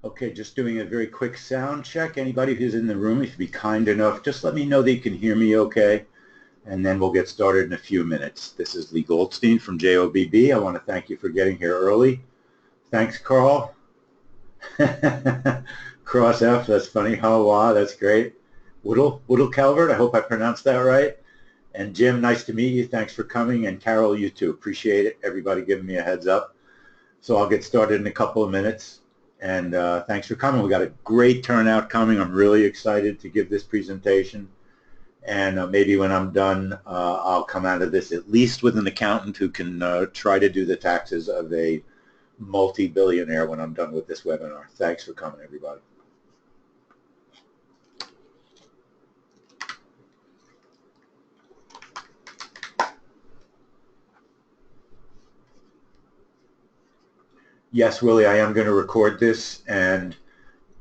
Okay, just doing a very quick sound check. Anybody who's in the room, if you'd be kind enough, just let me know that you can hear me okay, and then we'll get started in a few minutes. This is Lee Goldstein from JOBB. I want to thank you for getting here early. Thanks, Carl. Cross F, that's funny. Oh, wow, that's great. Woodle Calvert, I hope I pronounced that right. And Jim, nice to meet you. Thanks for coming. And Carol, you too. Appreciate it. Everybody giving me a heads up. So I'll get started in a couple of minutes. And thanks for coming. We got a great turnout coming. I'm really excited to give this presentation. And maybe when I'm done, I'll come out of this at least with an accountant who can try to do the taxes of a multi-billionaire when I'm done with this webinar. Thanks for coming, everybody. Yes, Willie, I am going to record this, and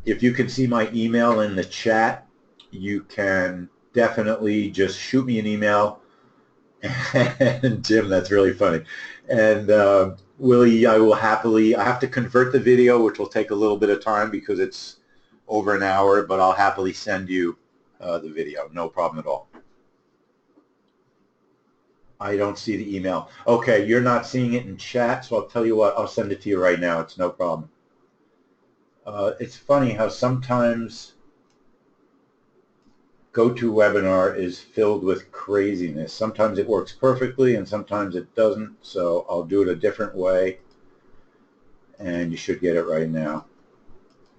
if you can see my email in the chat, you can definitely just shoot me an email. And Jim, that's really funny. And Willie, I will happily, I have to convert the video, which will take a little bit of time because it's over an hour, but I'll happily send you the video. No problem at all. I don't see the email. Okay, you're not seeing it in chat, so I'll tell you what, I'll send it to you right now. It's no problem. It's funny how sometimes GoToWebinar is filled with craziness. Sometimes it works perfectly and sometimes it doesn't, so I'll do it a different way, and you should get it right now.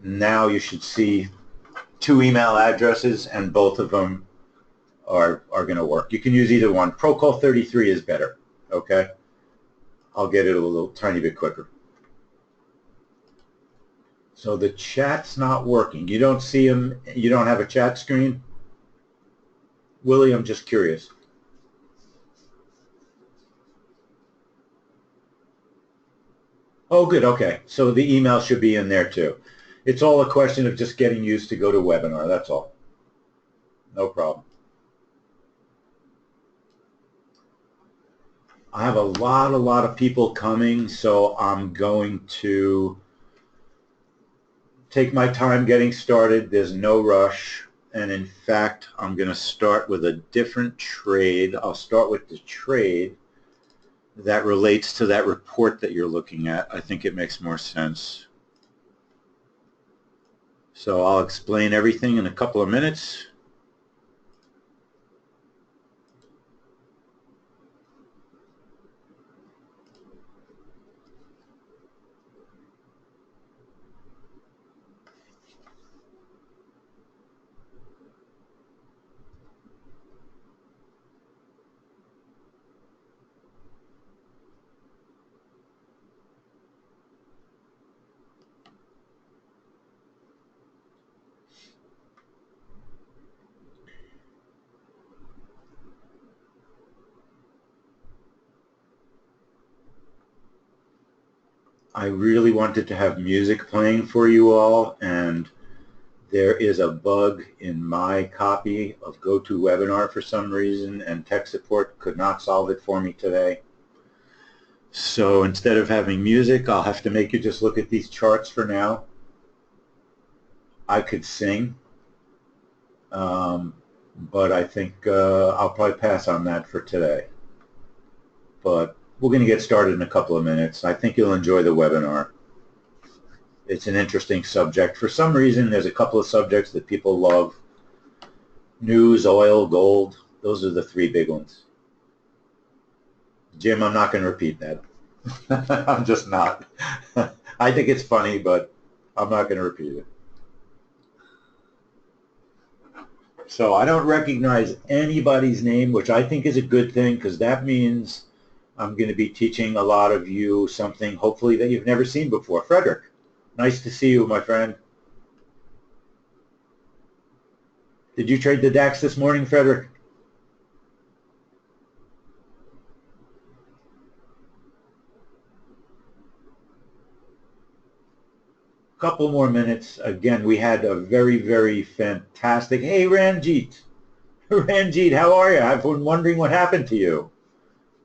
Now you should see 2 email addresses, and both of them are going to work. You can use either one. Procall 33 is better, okay? I'll get it a little tiny bit quicker. So the chat's not working. You don't see them, you don't have a chat screen? Willie, I'm just curious. Oh, good, okay. So the email should be in there too. It's all a question of just getting used to GoToWebinar, that's all. No problem. I have a lot of people coming, so I'm going to take my time getting started. There's no rush, and in fact, I'm going to start with a different trade. I'll start with the trade that relates to that report that you're looking at. I think it makes more sense. So I'll explain everything in a couple of minutes. I really wanted to have music playing for you all, and there is a bug in my copy of GoToWebinar for some reason, and tech support could not solve it for me today. So instead of having music, I'll have to make you just look at these charts for now. I could sing, but I think I'll probably pass on that for today. But we're going to get started in a couple of minutes. I think you'll enjoy the webinar. It's an interesting subject. For some reason, there's a couple of subjects that people love. News, oil, gold. Those are the 3 big ones. Jim, I'm not going to repeat that. I'm just not. I think it's funny, but I'm not going to repeat it. So I don't recognize anybody's name, which I think is a good thing, because that means I'm going to be teaching a lot of you something, hopefully, that you've never seen before. Frederick, nice to see you, my friend. Did you trade the DAX this morning, Frederick? Couple more minutes. Again, we had a very fantastic... Hey, Ranjit. Ranjit, how are you? I've been wondering what happened to you.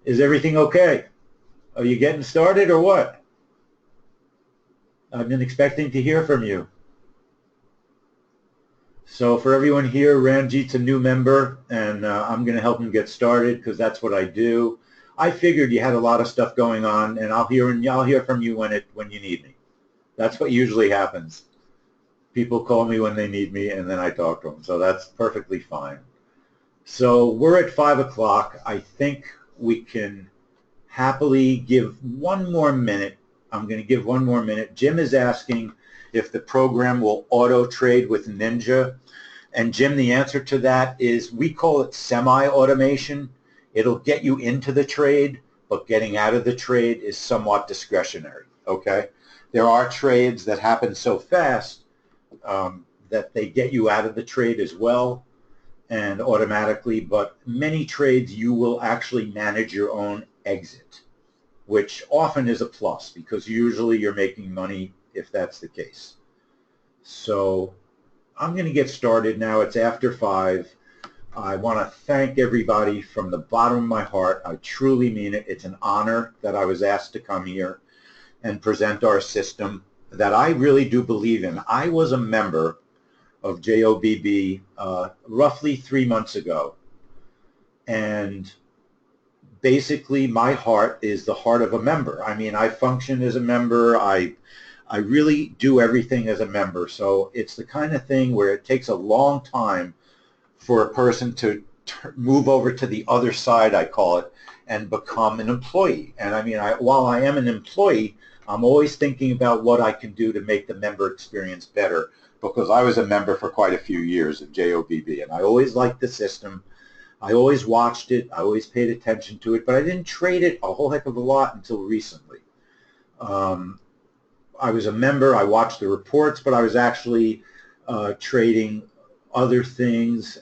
Is everything okay? Are you getting started or what? I've been expecting to hear from you. So for everyone here, Ranjit's a new member, and I'm going to help him get started because that's what I do. I figured you had a lot of stuff going on, and I'll hear from you when you need me. That's what usually happens. People call me when they need me, and then I talk to them. So that's perfectly fine. So we're at 5 o'clock. I think we can happily give one more minute. I'm going to give one more minute. Jim is asking if the program will auto trade with Ninja. And Jim, the answer to that is we call it semi-automation. It'll get you into the trade, but getting out of the trade is somewhat discretionary, okay? There are trades that happen so fast that they get you out of the trade as well and automatically, but many trades you will actually manage your own exit, which often is a plus because usually you're making money if that's the case. So I'm going to get started now. It's after 5. I want to thank everybody from the bottom of my heart. I truly mean it. It's an honor that I was asked to come here and present our system that I really do believe in. I was a member of JOBB roughly 3 months ago, and basically my heart is the heart of a member. I mean, I function as a member. I really do everything as a member. So it's the kind of thing where it takes a long time for a person to move over to the other side, I call it, and become an employee. And I mean, while I am an employee, I'm always thinking about what I can do to make the member experience better, because I was a member for quite a few years of JOBB, and I always liked the system. I always watched it. I always paid attention to it, but I didn't trade it a whole heck of a lot until recently. I was a member. I watched the reports, but I was actually trading other things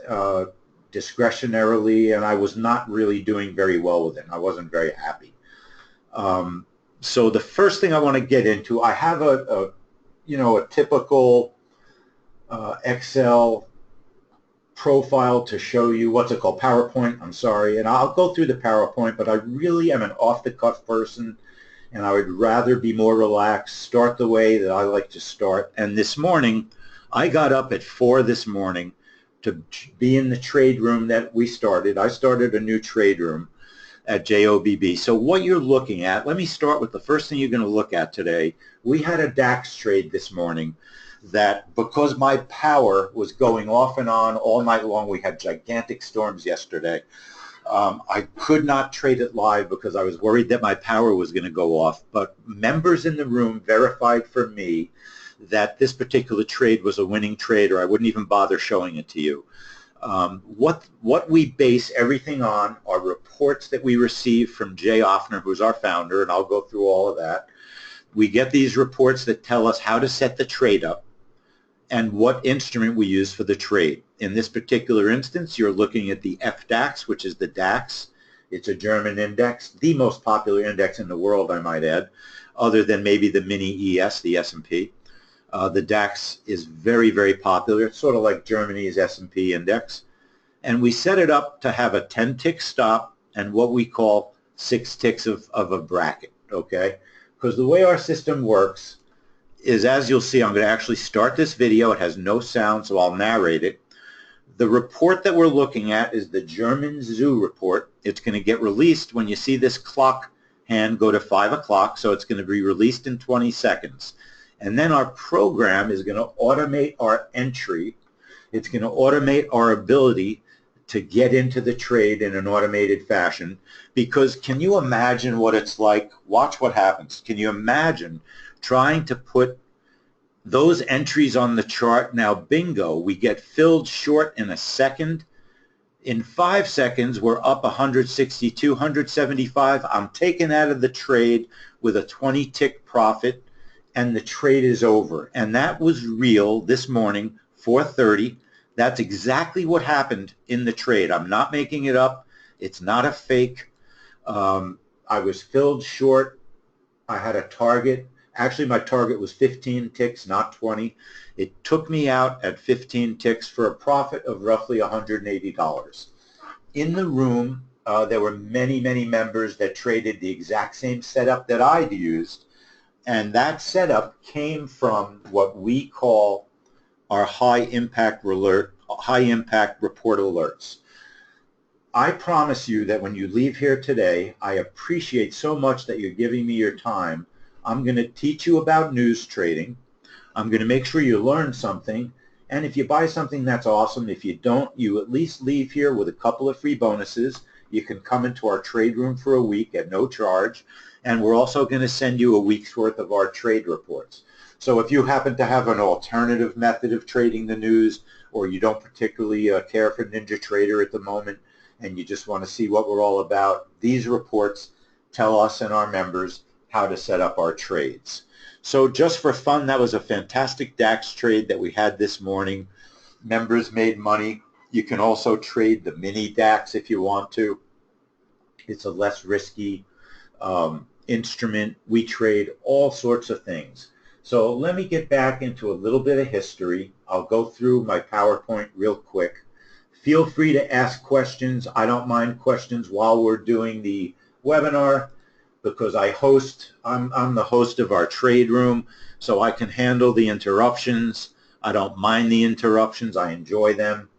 discretionarily, and I was not really doing very well with it. I wasn't very happy. So the first thing I want to get into, I have a typical Excel profile to show you. What's it called? PowerPoint. I'm sorry, and I'll go through the PowerPoint, but I really am an off-the-cuff person, and I would rather be more relaxed, start the way that I like to start. And this morning, I got up at 4 this morning to be in the trade room that we started. I started a new trade room at JOBB. So what you're looking at, let me start with the first thing you're going to look at today. We had a DAX trade this morning that, because my power was going off and on all night long, we had gigantic storms yesterday. I could not trade it live because I was worried that my power was going to go off, but members in the room verified for me that this particular trade was a winning trade, or I wouldn't even bother showing it to you. What we base everything on are reports that we receive from Jay Offner, who's our founder, and I'll go through all of that. We get these reports that tell us how to set the trade up and what instrument we use for the trade. In this particular instance, you're looking at the FDAX, which is the DAX. It's a German index, the most popular index in the world, I might add, other than maybe the mini ES, the S&P. The DAX is very, very popular. It's sort of like Germany's S&P index. And we set it up to have a 10-tick stop and what we call 6 ticks of a bracket, okay? Because the way our system works is, as you'll see, I'm going to actually start this video. It has no sound, so I'll narrate it. The report that we're looking at is the German Zoo report. It's going to get released when you see this clock hand go to 5 o'clock, so it's going to be released in 20 seconds. And then our program is going to automate our entry. It's going to automate our ability to get into the trade in an automated fashion, because can you imagine what it's like? Watch what happens. Can you imagine trying to put those entries on the chart? Now, bingo, we get filled short in a second. In 5 seconds, we're up 162, 175. I'm taken out of the trade with a 20-tick profit, and the trade is over. And that was real this morning, 4:30. That's exactly what happened in the trade. I'm not making it up. It's not a fake. I was filled short. I had a target. Actually, my target was 15 ticks, not 20. It took me out at 15 ticks for a profit of roughly $180. In the room, there were many, many members that traded the exact same setup that I'd used, And that setup came from what we call our high impact report alerts. I promise you that when you leave here today, I appreciate so much that you're giving me your time. I'm going to teach you about news trading. I'm going to make sure you learn something. And if you buy something, that's awesome. If you don't, you at least leave here with a couple of free bonuses. You can come into our trade room for a week at no charge. And we're also going to send you a week's worth of our trade reports. So if you happen to have an alternative method of trading the news, or you don't particularly care for NinjaTrader at the moment, and you just want to see what we're all about, these reports tell us and our members how to set up our trades. So just for fun, that was a fantastic DAX trade that we had this morning. Members made money. You can also trade the mini DAX if you want to. It's a less risky instrument. We trade all sorts of things. So let me get back into a little bit of history. I'll go through my PowerPoint real quick. Feel free to ask questions. I don't mind questions while we're doing the webinar, because I'm the host of our trade room, so I can handle the interruptions. I don't mind the interruptions. I enjoy them.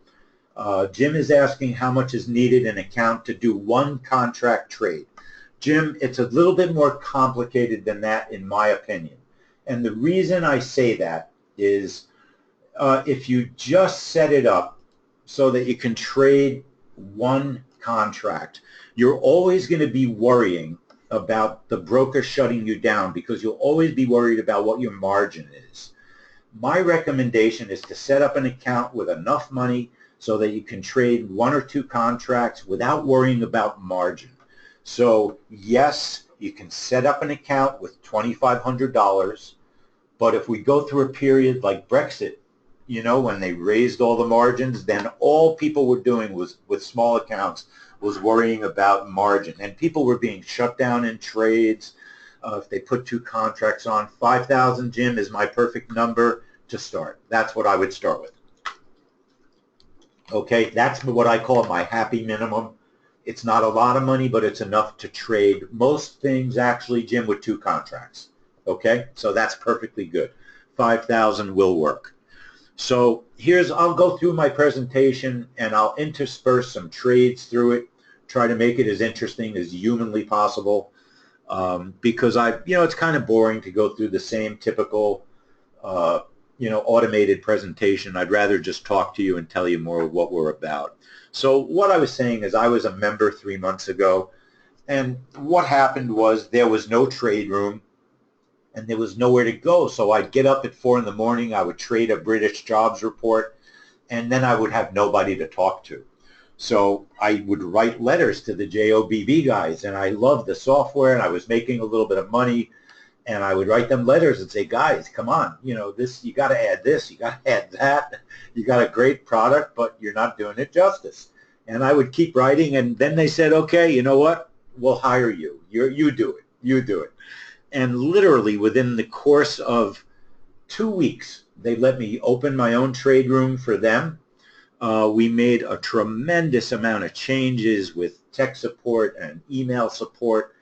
Jim is asking how much is needed in account to do one contract trade. Jim, it's a little bit more complicated than that in my opinion. And the reason I say that is if you just set it up so that you can trade one contract, you're always going to be worrying about the broker shutting you down, because you'll always be worried about what your margin is. My recommendation is to set up an account with enough money so that you can trade one or two contracts without worrying about margin. So yes, you can set up an account with $2,500, but if we go through a period like Brexit, you know, when they raised all the margins, then all people were doing was, with small accounts, was worrying about margin. And people were being shut down in trades if they put two contracts on. 5,000, Jim, is my perfect number to start. That's what I would start with. Okay, that's what I call my happy minimum. It's not a lot of money, but it's enough to trade most things, actually, Jim, with two contracts. Okay, so that's perfectly good. 5,000 will work. So I'll go through my presentation and I'll intersperse some trades through it, try to make it as interesting as humanly possible, because it's kind of boring to go through the same typical, automated presentation. I'd rather just talk to you and tell you more of what we're about. So what I was saying is I was a member 3 months ago, and what happened was there was no trade room. And there was nowhere to go. So I'd get up at 4 in the morning, I would trade a British jobs report, and then I would have nobody to talk to. So I would write letters to the JOBB guys, and I loved the software, and I was making a little bit of money, and I would write them letters and say, guys, come on, this, you got to add this, you got to add that. You got a great product, but you're not doing it justice. And I would keep writing, and then they said, okay, you know what? We'll hire you. You do it. You do it. And literally within the course of 2 weeks, they let me open my own trade room for them. We made a tremendous amount of changes with tech support and email support,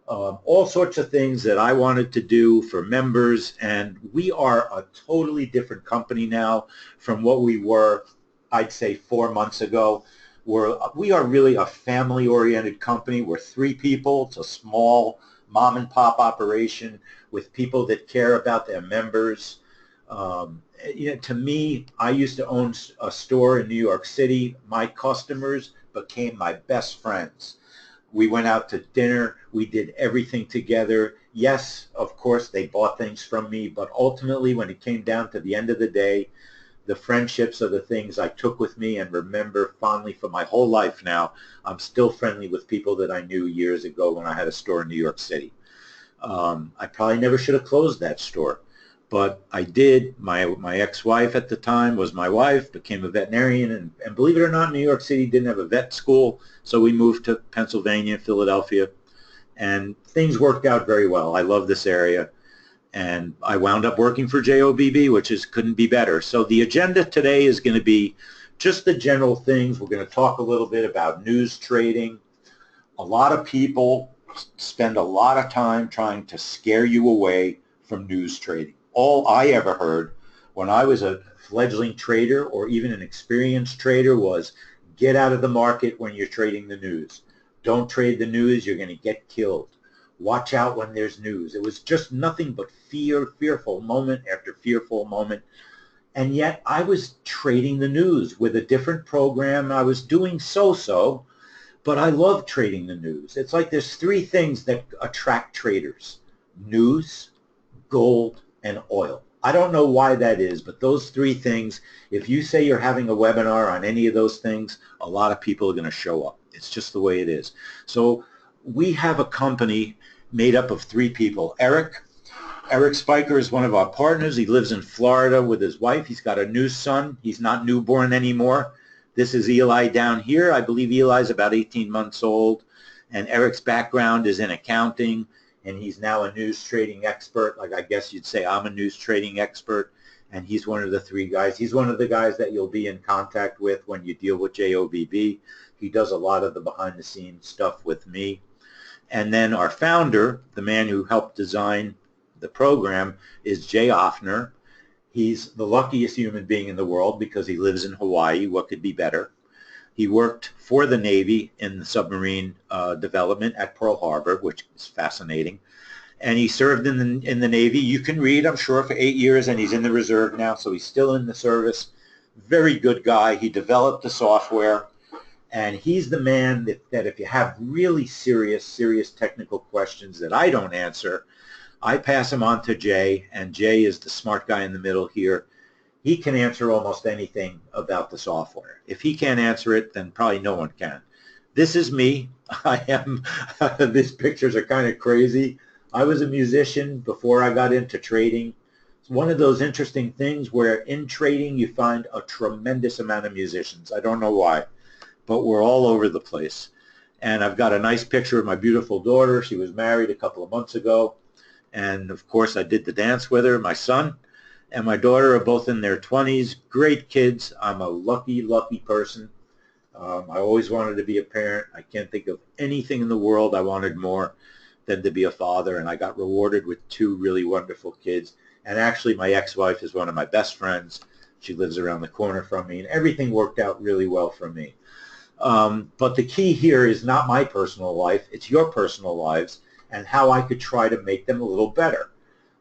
all sorts of things that I wanted to do for members. And we are a totally different company now from what we were, I'd say, 4 months ago. We are really a family-oriented company. We're 3 people. It's a small mom and pop operation with people that care about their members. To me, I used to own a store in New York City. My customers became my best friends. We went out to dinner. We did everything together. Yes, of course, they bought things from me, but ultimately, when it came down to the end of the day, the friendships are the things I took with me and remember fondly for my whole life now. I'm still friendly with people that I knew years ago when I had a store in New York City. I probably never should have closed that store, but I did. My ex-wife at the time was my wife, became a veterinarian, and believe it or not, New York City didn't have a vet school, so we moved to Pennsylvania, Philadelphia, and things worked out very well. I love this area. And I wound up working for JOBB, which couldn't be better. So the agenda today is going to be just the general things. We're going to talk a little bit about news trading. A lot of people spend a lot of time trying to scare you away from news trading. All I ever heard when I was a fledgling trader or even an experienced trader was get out of the market when you're trading the news. Don't trade the news, you're going to get killed. Watch out when there's news. It was just nothing but fear, fearful moment after fearful moment. And yet I was trading the news with a different program. I was doing so-so, but I love trading the news. It's like there's three things that attract traders: news, gold, and oil. I don't know why that is, but those three things, if you say you're having a webinar on any of those things, a lot of people are going to show up. It's just the way it is. So we have a company made up of three people. Eric Spiker is one of our partners. He lives in Florida with his wife. He's got a new son. He's not newborn anymore. This is Eli down here. I believe Eli's about 18 months old. And Eric's background is in accounting, and he's now a news trading expert. Like I guess you'd say I'm a news trading expert. And he's one of the three guys. He's one of the guys that you'll be in contact with when you deal with JOBB. He does a lot of the behind-the-scenes stuff with me. And then our founder, the man who helped design the program, is Jay Offner. He's the luckiest human being in the world because he lives in Hawaii. What could be better? He worked for the Navy in the submarine development at Pearl Harbor, which is fascinating. And he served in the Navy. You can read, I'm sure, for 8 years, and he's in the reserve now, so he's still in the service. Very good guy. He developed the software, and he's the man that if you have really serious technical questions that I don't answer, I pass him on to Jay, and Jay is the smart guy in the middle here. He can answer almost anything about the software. If he can't answer it, then probably no one can. This is me. I am, these pictures are kind of crazy. I was a musician before I got into trading. It's one of those interesting things where in trading you find a tremendous amount of musicians. I don't know why, but we're all over the place. And I've got a nice picture of my beautiful daughter. She was married a couple of months ago. And of course I did the dance with her. My son and my daughter are both in their 20s. Great kids. I'm a lucky person. I always wanted to be a parent. I can't think of anything in the world I wanted more than to be a father, and I got rewarded with two really wonderful kids. And actually my ex-wife is one of my best friends. She lives around the corner from me, and everything worked out really well for me. But the key here is not my personal life, it's your personal lives and how I could try to make them a little better.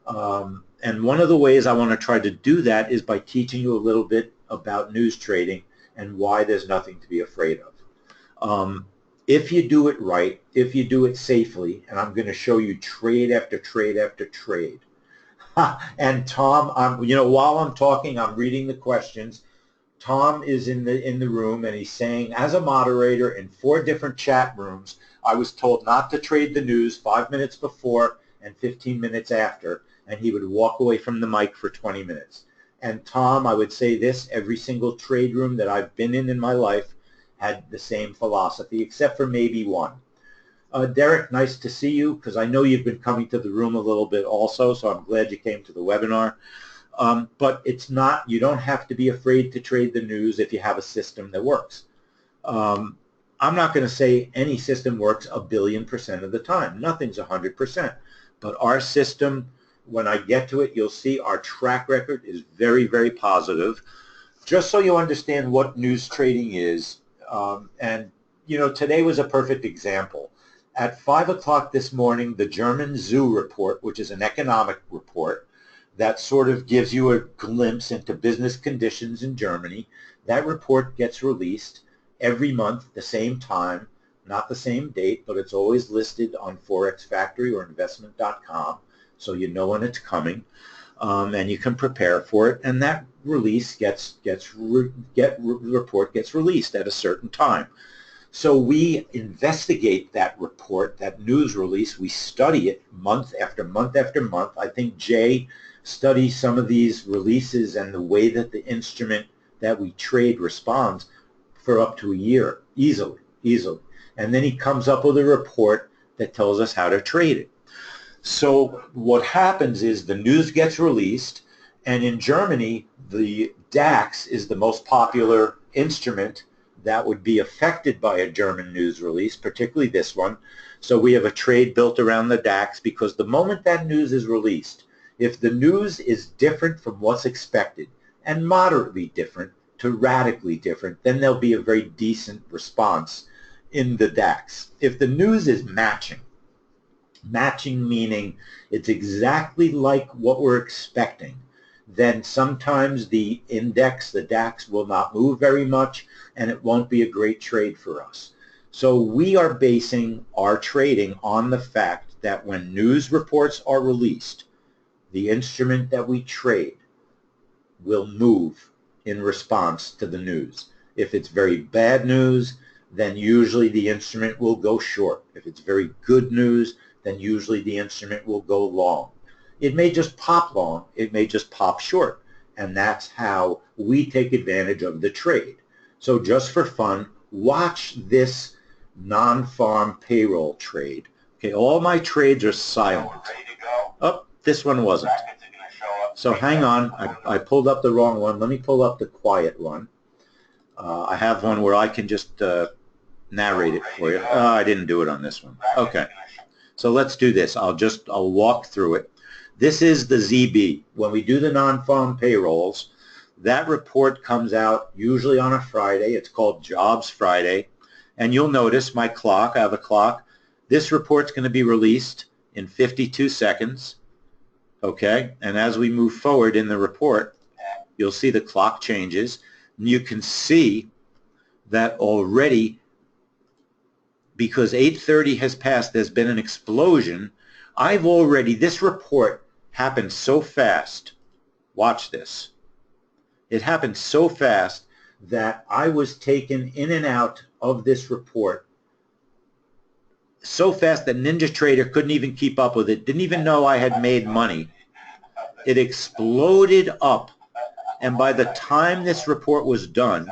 And one of the ways I want to try to do that is by teaching you a little bit about news trading and why there's nothing to be afraid of. If you do it right, if you do it safely, and I'm going to show you trade after trade after trade. And Tom, while I'm talking, I'm reading the questions. Tom is in the room, and he's saying, as a moderator in 4 different chat rooms, I was told not to trade the news 5 minutes before and 15 minutes after, and he would walk away from the mic for 20 minutes. And Tom, I would say this, every single trade room that I've been in my life had the same philosophy, except for maybe one. Derek, nice to see you, because I know you've been coming to the room a little bit also, so I'm glad you came to the webinar. But it's not, you don't have to be afraid to trade the news if you have a system that works. I'm not going to say any system works 1,000,000,000% of the time. Nothing's 100%. But our system, when I get to it, you'll see our track record is very positive. Just so you understand what news trading is, and today was a perfect example. At 5 o'clock this morning, the German zoo report, which is an economic report that sort of gives you a glimpse into business conditions in Germany, that report gets released every month, the same time, not the same date, but it's always listed on Forex Factory or investment.com, so you know when it's coming, and you can prepare for it. And that release report gets released at a certain time. So we investigate that report, that news release. We study it month after month after month. I think Jay studies some of these releases and the way that the instrument that we trade responds for up to a year, easily. And then he comes up with a report that tells us how to trade it. So what happens is the news gets released, and in Germany, the DAX is the most popular instrument that would be affected by a German news release, particularly this one. So we have a trade built around the DAX, because the moment that news is released, If the news is different from what's expected and moderately different to radically different, then there'll be a very decent response in the DAX. If the news is matching meaning it's exactly like what we're expecting, then sometimes the index, the DAX, will not move very much and it won't be a great trade for us. So we are basing our trading on the fact that when news reports are released, the instrument that we trade will move in response to the news. If it's very bad news, then usually the instrument will go short. If it's very good news, then usually the instrument will go long. It may just pop long, it may just pop short, and that's how we take advantage of the trade. So just for fun, watch this non-farm payroll trade. Okay, all my trades are silent. Oh, this one wasn't. So hang on, I pulled up the wrong one. Let me pull up the quiet one. I have one where I can just narrate it for you. I didn't do it on this one. Okay, so let's do this. I'll walk through it. This is the ZB. When we do the non-farm payrolls, that report comes out usually on a Friday. It's called Jobs Friday. And you'll notice my clock, I have a clock. This report's going to be released in 52 seconds. Okay, and as we move forward in the report, you'll see the clock changes. And you can see that already, because 8:30 has passed, there's been an explosion. This report happened so fast. Watch this. It happened so fast that I was taken in and out of this report so fast that Ninja Trader couldn't even keep up with it, didn't even know I had made money. It exploded up, and by the time this report was done,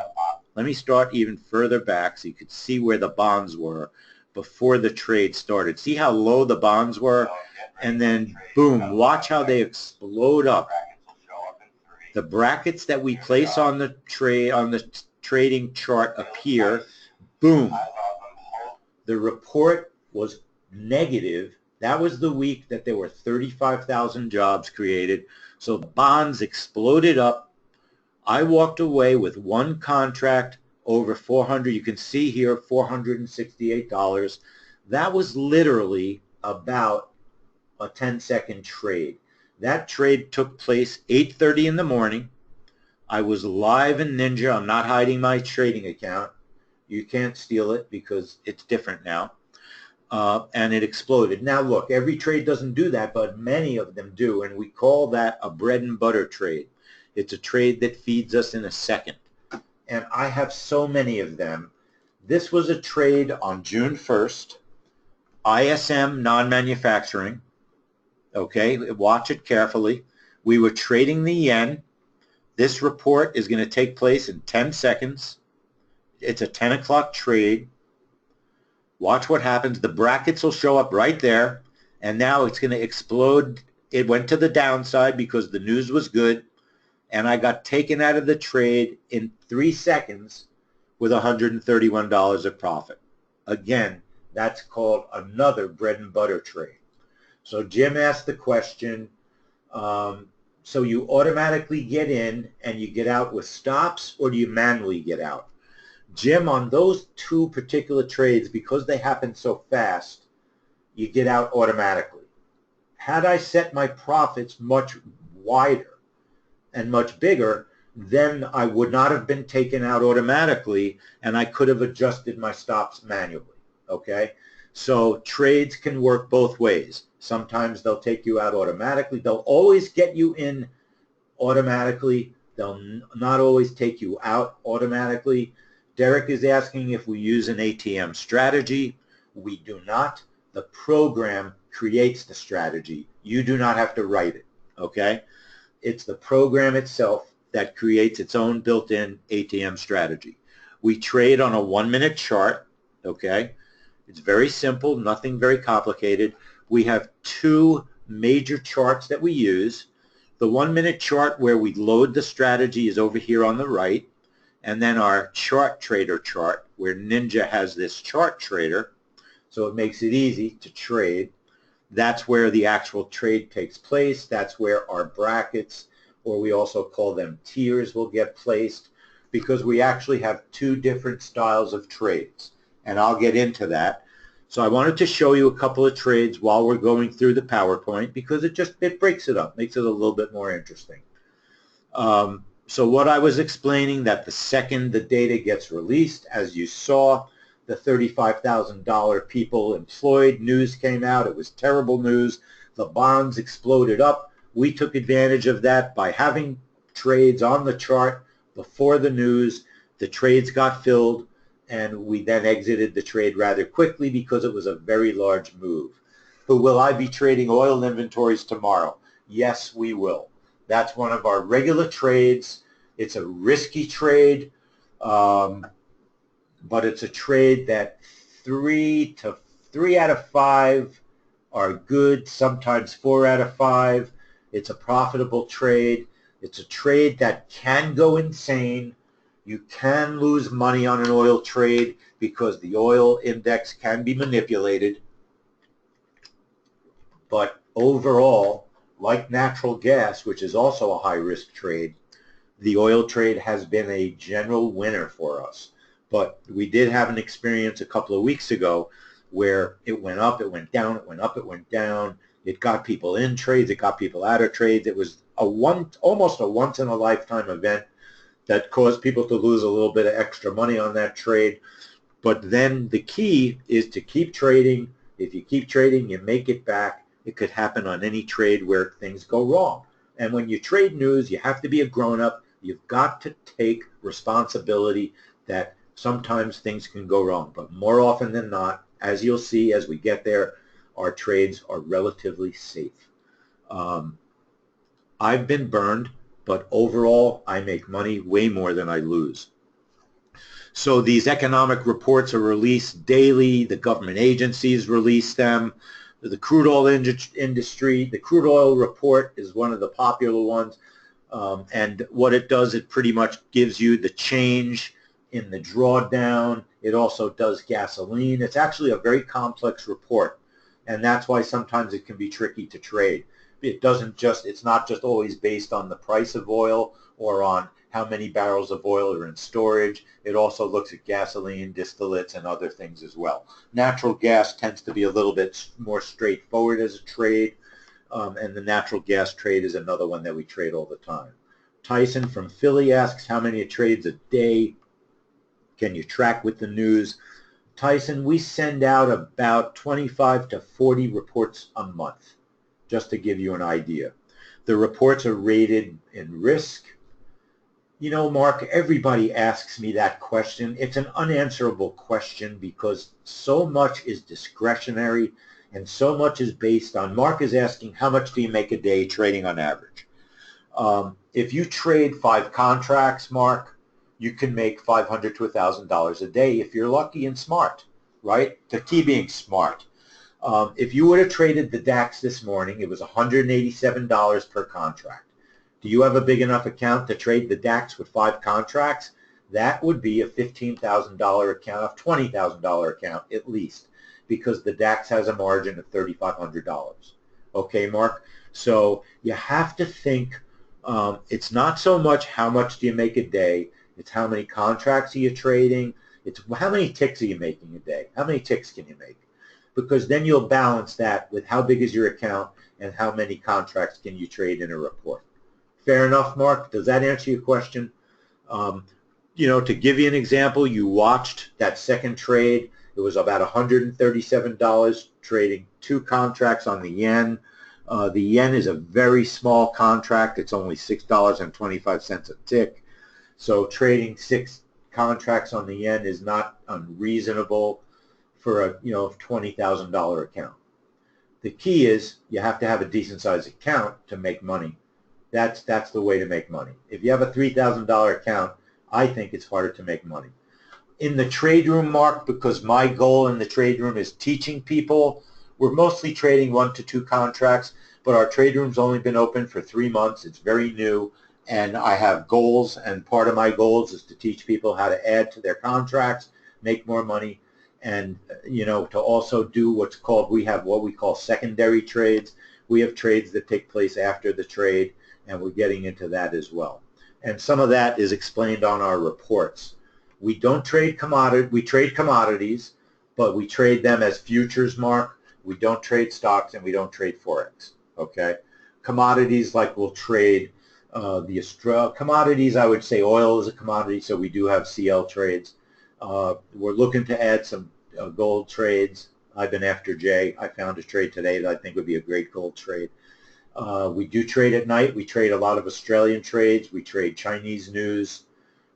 let me start even further back so you could see where the bonds were before the trade started. See how low the bonds were? And then, boom, watch how they explode up. The brackets that we place on the trading chart appear. Boom. The report was negative. That was the week that there were 35,000 jobs created. So the bonds exploded up. I walked away with one contract over 400. You can see here $468. That was literally about a 10-second trade. That trade took place 8:30 in the morning. I was live in Ninja. I'm not hiding my trading account. You can't steal it because it's different now. And it exploded. Now look, every trade doesn't do that, but many of them do, and we call that a bread and butter trade. It's a trade that feeds us in a second. And I have so many of them. This was a trade on June 1st, ISM non-manufacturing. Okay, watch it carefully. We were trading the yen. This report is going to take place in 10 seconds. It's a 10 o'clock trade. Watch what happens. The brackets will show up right there, and now it's going to explode. It went to the downside because the news was good, and I got taken out of the trade in 3 seconds with $131 of profit. Again, that's called another bread and butter trade. So Jim asked the question, so you automatically get in and you get out with stops, or do you manually get out? Jim, on those two particular trades, because they happen so fast, you get out automatically. Had I set my profits much wider and much bigger, then I would not have been taken out automatically, and I could have adjusted my stops manually. Okay? So trades can work both ways. Sometimes they'll take you out automatically. They'll always get you in automatically. They'll not always take you out automatically. Derek is asking if we use an ATM strategy. We do not. The program creates the strategy. You do not have to write it, okay? It's the program itself that creates its own built-in ATM strategy. We trade on a 1-minute chart, okay? It's very simple, nothing very complicated. We have two major charts that we use. The 1-minute chart where we load the strategy is over here on the right. And then our chart trader chart, where Ninja has this chart trader, so it makes it easy to trade. That's where the actual trade takes place. That's where our brackets, or we also call them tiers, will get placed, because we actually have two different styles of trades, and I'll get into that. So I wanted to show you a couple of trades while we're going through the PowerPoint, because it breaks it up, makes it a little bit more interesting. So what I was explaining, that the second the data gets released, as you saw, the $35,000 people employed news came out. It was terrible news. The bonds exploded up. We took advantage of that by having trades on the chart before the news. The trades got filled, and we then exited the trade rather quickly because it was a very large move. But will I be trading oil inventories tomorrow? Yes, we will. That's one of our regular trades. It's a risky trade, but it's a trade that 3 out of 5 are good, sometimes 4 out of 5. It's a profitable trade. It's a trade that can go insane. You can lose money on an oil trade because the oil index can be manipulated. But overall, like natural gas, which is also a high-risk trade, the oil trade has been a general winner for us. But we did have an experience a couple of weeks ago where it went up, it went down, it went up, it went down. It got people in trades, it got people out of trades. It was almost a once-in-a-lifetime event that caused people to lose a little bit of extra money on that trade. But then the key is to keep trading. If you keep trading, you make it back. It could happen on any trade where things go wrong. And when you trade news, you have to be a grown-up. You've got to take responsibility that sometimes things can go wrong. But more often than not, as you'll see as we get there, our trades are relatively safe. I've been burned, but overall, I make money way more than I lose. So these economic reports are released daily. The government agencies release them. The crude oil industry, the crude oil report is one of the popular ones. And what it does, it pretty much gives you the change in the drawdown. It also does gasoline. It's actually a very complex report, and that's why sometimes it can be tricky to trade. It's not just always based on the price of oil or on how many barrels of oil are in storage. It also looks at gasoline, distillates, and other things as well. Natural gas tends to be a little bit more straightforward as a trade. And the natural gas trade is another one that we trade all the time. Tyson from Philly asks, how many trades a day can you track with the news? Tyson, we send out about 25 to 40 reports a month, just to give you an idea. The reports are rated in risk. You know, Mark, everybody asks me that question. It's an unanswerable question because so much is discretionary and so much is based on, Mark is asking, how much do you make a day trading on average? If you trade 5 contracts, Mark, you can make $500 to $1,000 a day if you're lucky and smart, right? The key being smart. If you would have traded the DAX this morning, it was $187 per contract. Do you have a big enough account to trade the DAX with 5 contracts? That would be a $15,000 account, a $20,000 account at least, because the DAX has a margin of $3,500. Okay, Mark? So you have to think, it's not so much how much do you make a day, it's how many contracts are you trading, it's how many ticks are you making a day, how many ticks can you make? Because then you'll balance that with how big is your account and how many contracts can you trade in a report. Fair enough, Mark? Does that answer your question? You know, to give you an example, you watched that second trade. It was about $137 trading 2 contracts on the yen. The yen is a very small contract. It's only $6.25 a tick. So trading 6 contracts on the yen is not unreasonable for a $20,000 account. The key is you have to have a decent sized account to make money. That's the way to make money. If you have a $3,000 account, I think it's harder to make money. In the trade room, Mark, because my goal in the trade room is teaching people, we're mostly trading 1 to 2 contracts, but our trade room's only been open for 3 months. It's very new, and I have goals, and part of my goals is to teach people how to add to their contracts, make more money, and to also do what's called, we have what we call secondary trades. We have trades that take place after the trade, and we're getting into that as well. And some of that is explained on our reports. We don't trade commodity. We trade commodities, but we trade them as futures, Mark. We don't trade stocks, and we don't trade forex. Okay, commodities, like we'll trade commodities. I would say oil is a commodity, so we do have CL trades. We're looking to add some gold trades. I've been after Jay. I found a trade today that I think would be a great gold trade. We do trade at night. We trade a lot of Australian trades. We trade Chinese news.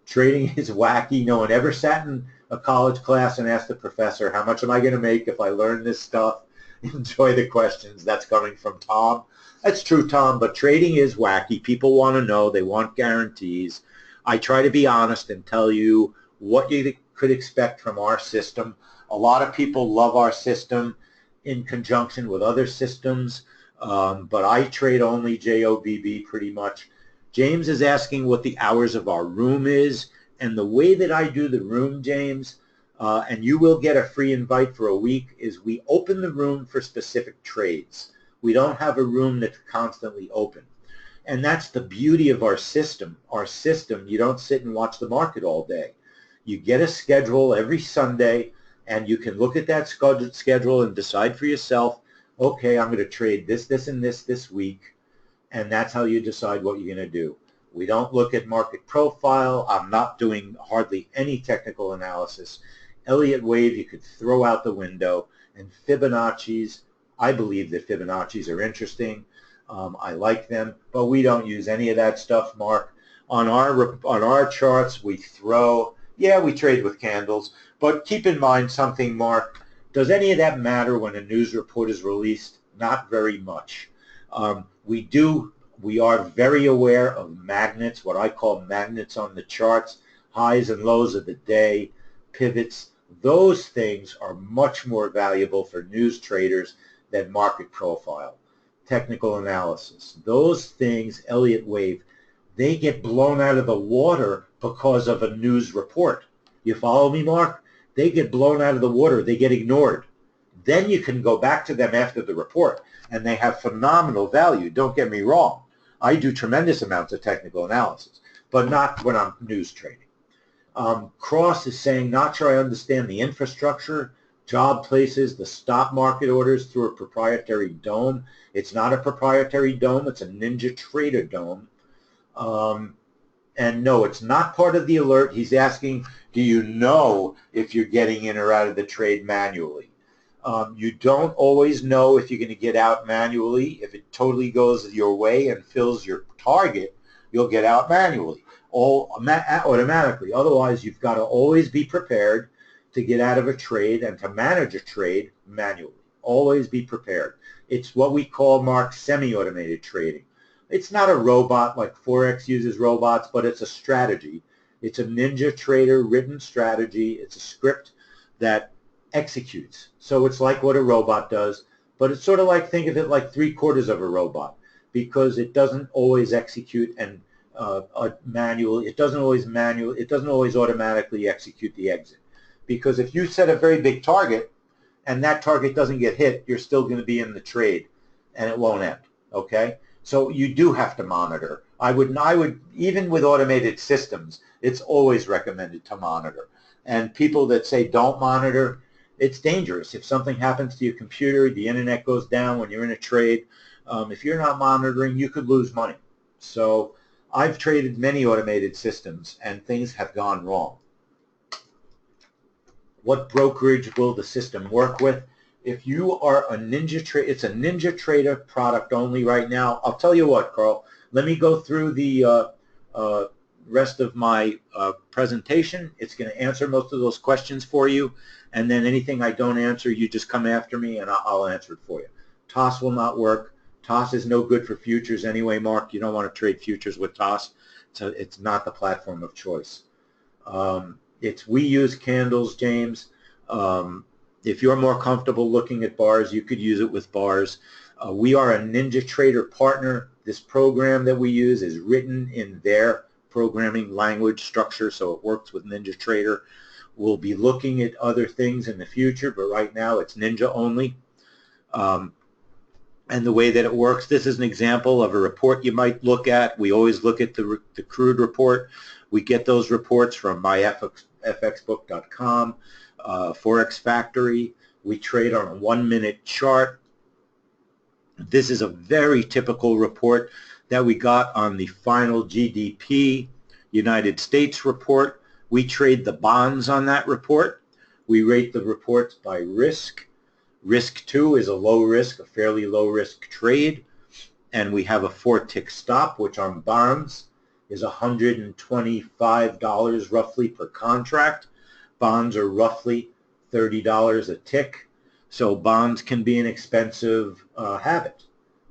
Trading is wacky. No one ever sat in a college class and asked the professor, how much am I going to make if I learn this stuff? Enjoy the questions. That's coming from Tom. That's true, Tom, but trading is wacky. People want to know. They want guarantees. I try to be honest and tell you what you could expect from our system. A lot of people love our system in conjunction with other systems, but I trade only JOBB pretty much. James is asking what the hours of our room is, and the way that I do the room, James, and you will get a free invite for a week, is we open the room for specific trades. We don't have a room that's constantly open. And that's the beauty of our system. Our system, you don't sit and watch the market all day. You get a schedule every Sunday, and you can look at that schedule and decide for yourself, okay, I'm going to trade this, this, and this week, and that's how you decide what you're going to do. We don't look at market profile. I'm not doing hardly any technical analysis. Elliott wave you could throw out the window, and Fibonacci's, I believe that Fibonacci's are interesting. I like them, but we don't use any of that stuff, Mark. On our charts, we throw, yeah, we trade with candles, but keep in mind something, Mark. Does any of that matter when a news report is released? Not very much. We are very aware of magnets, what I call magnets on the charts, highs and lows of the day, pivots. Those things are much more valuable for news traders than market profile, technical analysis. Those things, Elliott wave, they get blown out of the water because of a news report. You follow me, Mark? They get blown out of the water. They get ignored. Then you can go back to them after the report, and they have phenomenal value. Don't get me wrong. I do tremendous amounts of technical analysis, but not when I'm news trading. Cross is saying, not sure I understand the infrastructure, job places, the stop market orders through a proprietary dome. It's not a proprietary dome. It's a Ninja Trader dome. And no, it's not part of the alert. He's asking, do you know if you're getting in or out of the trade manually? You don't always know if you're going to get out manually. If it totally goes your way and fills your target, you'll get out manually, automatically. Otherwise, you've got to always be prepared to get out of a trade and to manage a trade manually. Always be prepared. It's what we call, Mark, semi-automated trading. It's not a robot like Forex uses robots, but it's a strategy. It's a Ninja Trader written strategy. It's a script that executes. So it's like what a robot does, but it's sort of like, think of it like 3/4 of a robot, because it doesn't always execute and manually. It doesn't always automatically execute the exit, because if you set a very big target and that target doesn't get hit, you're still going to be in the trade and it won't end. Okay, so you do have to monitor. I would even with automated systems, it's always recommended to monitor. And people that say don't monitor, it's dangerous. If something happens to your computer, the internet goes down when you're in a trade, if you're not monitoring, you could lose money. So I've traded many automated systems and things have gone wrong. What brokerage will the system work with? If you are a Ninja Trader, it's a Ninja Trader product only right now. I'll tell you what, Carl, let me go through the rest of my presentation. It's going to answer most of those questions for you, and then anything I don't answer, you just come after me and I'll answer it for you. TOS will not work. TOS is no good for futures anyway, Mark. You don't want to trade futures with TOS. It's not the platform of choice. We use candles, James. If you're more comfortable looking at bars, you could use it with bars. We are a Ninja Trader partner. This program that we use is written in their programming language structure, so it works with Ninja Trader. We'll be looking at other things in the future, but right now it's Ninja only. And the way that it works, this is an example of a report you might look at. We always look at the crude report. We get those reports from myfxbook.com, Forex Factory. We trade on a 1-minute chart. This is a very typical report that we got on the final GDP United States report. We trade the bonds on that report. We rate the reports by risk. Risk 2 is a low risk, a fairly low risk trade. And we have a 4-tick stop, which on bonds is $125 roughly per contract. Bonds are roughly $30 a tick. So bonds can be an expensive habit.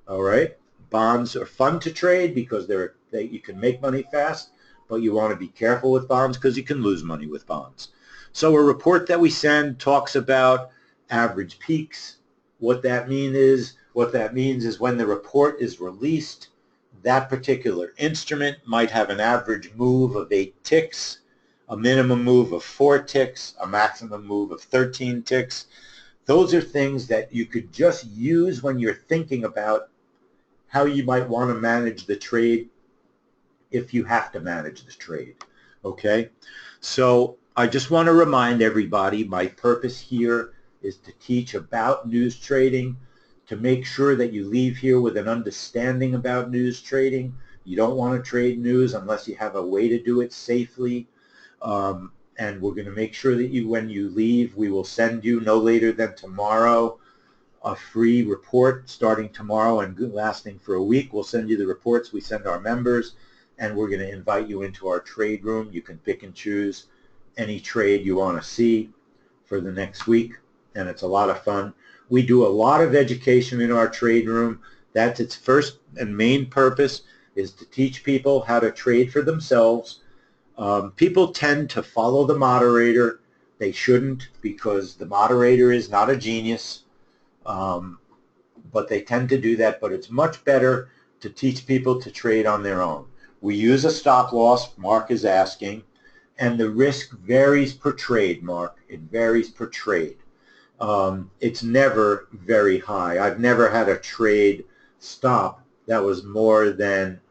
All right. Bonds are fun to trade because you can make money fast, but you want to be careful with bonds because you can lose money with bonds. So a report that we send talks about average peaks. What that means is when the report is released, that particular instrument might have an average move of 8 ticks, a minimum move of 4 ticks, a maximum move of 13 ticks. Those are things that you could just use when you're thinking about how you might want to manage the trade if you have to manage the trade. Okay? So I just want to remind everybody my purpose here is to teach about news trading, to make sure that you leave here with an understanding about news trading. You don't want to trade news unless you have a way to do it safely. And we're going to make sure that when you leave, we will send you no later than tomorrow a free report starting tomorrow and lasting for a week. We'll send you the reports we send our members, and we're going to invite you into our trade room. You can pick and choose any trade you want to see for the next week, and it's a lot of fun. We do a lot of education in our trade room. That's its first and main purpose, is to teach people how to trade for themselves. People tend to follow the moderator. They shouldn't, because the moderator is not a genius, but they tend to do that. But it's much better to teach people to trade on their own. We use a stop loss, Mark is asking, and the risk varies per trade, Mark. It varies per trade. It's never very high. I've never had a trade stop that was more than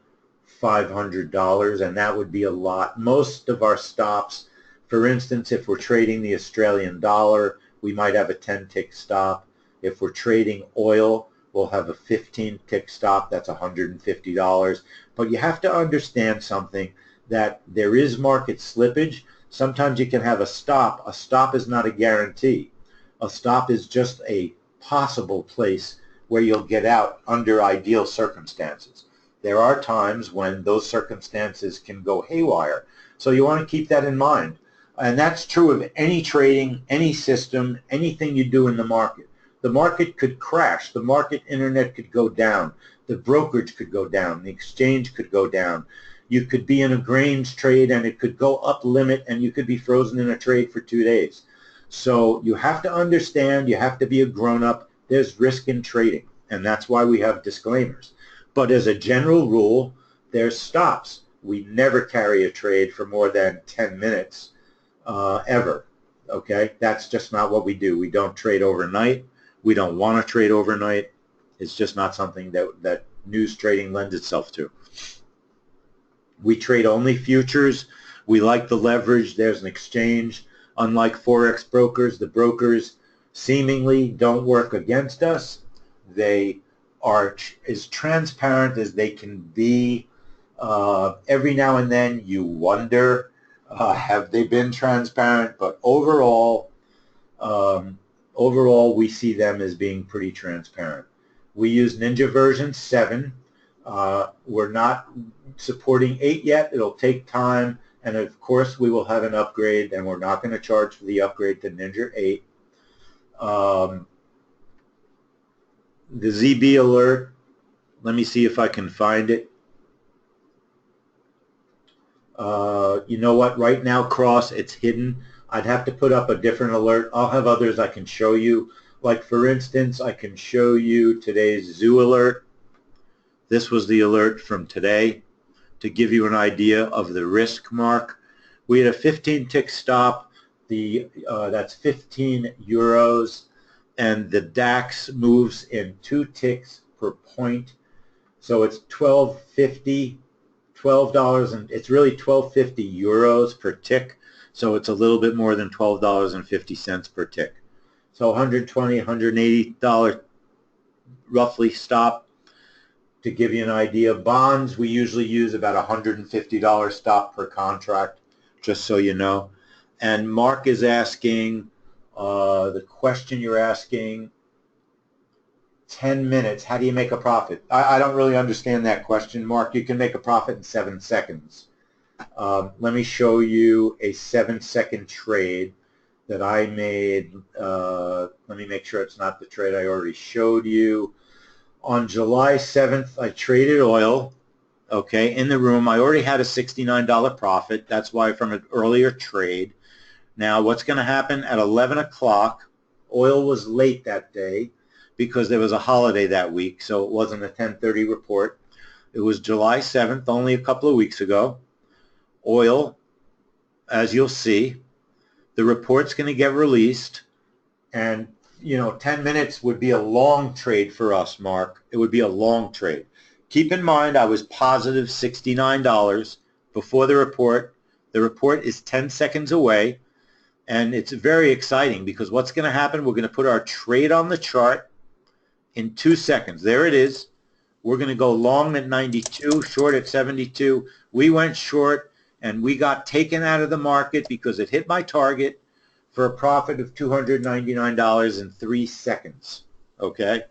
$500, and that would be a lot. Most of our stops, for instance, if we're trading the Australian dollar, we might have a 10-tick stop. If we're trading oil, we'll have a 15-tick stop. That's $150. But you have to understand something, that there is market slippage. Sometimes you can have a stop. A stop is not a guarantee. A stop is just a possible place where you'll get out under ideal circumstances. There are times when those circumstances can go haywire. So you want to keep that in mind. And that's true of any trading, any system, anything you do in the market. The market could crash. The market internet could go down. The brokerage could go down. The exchange could go down. You could be in a grains trade and it could go up limit and you could be frozen in a trade for 2 days. So you have to understand, you have to be a grown-up. There's risk in trading, and that's why we have disclaimers. But as a general rule, there's stops. We never carry a trade for more than 10 minutes ever. Okay? That's just not what we do. We don't trade overnight. We don't want to trade overnight. It's just not something that news trading lends itself to. We trade only futures. We like the leverage. There's an exchange. Unlike Forex brokers, the brokers seemingly don't work against us. They are as transparent as they can be. Every now and then you wonder, have they been transparent? But overall, we see them as being pretty transparent. We use Ninja version 7. We're not supporting 8 yet. It'll take time. And of course, we will have an upgrade, and we're not going to charge for the upgrade to Ninja 8. The ZB alert, let me see if I can find it. You know what? Right now, Cross, it's hidden. I'd have to put up a different alert. I'll have others I can show you. Like, for instance, I can show you today's zoo alert. This was the alert from today, to give you an idea of the risk, Mark. We had a 15-tick stop. That's 15 euros, and the DAX moves in 2 ticks per point. So it's $12.50, and it's really 12.50 euros per tick. So it's a little bit more than $12.50 per tick. So $120, $180 roughly stop. To give you an idea, bonds, we usually use about $150 stop per contract, just so you know. And Mark is asking, the question you're asking, 10 minutes, how do you make a profit? I don't really understand that question, Mark. You can make a profit in 7 seconds. Let me show you a 7-second trade that I made. Let me make sure it's not the trade I already showed you. On July 7th, I traded oil, okay, in the room. I already had a $69 profit. That's why from an earlier trade. Now, what's going to happen at 11 o'clock, oil was late that day because there was a holiday that week, so it wasn't a 10:30 report. It was July 7th, only a couple of weeks ago. Oil, as you'll see, the report's going to get released, and 10 minutes would be a long trade for us, Mark. It would be a long trade. Keep in mind, I was positive $69 before the report. The report is 10 seconds away, and it's very exciting because what's going to happen, we're going to put our trade on the chart in 2 seconds. There it is. We're going to go long at 92, short at 72. We went short, and we got taken out of the market because it hit my target for a profit of $299 in 3 seconds, okay?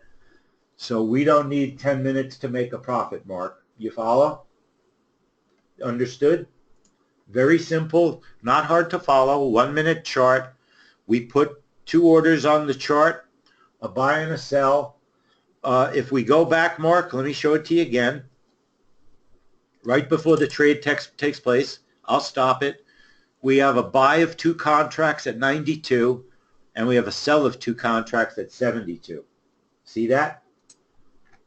So we don't need 10 minutes to make a profit, Mark. You follow? Understood? Very simple, not hard to follow, 1-minute chart. We put 2 orders on the chart, a buy and a sell. If we go back, Mark, let me show it to you again. Right before the trade takes place, I'll stop it. We have a buy of 2 contracts at 92, and we have a sell of 2 contracts at 72. See that?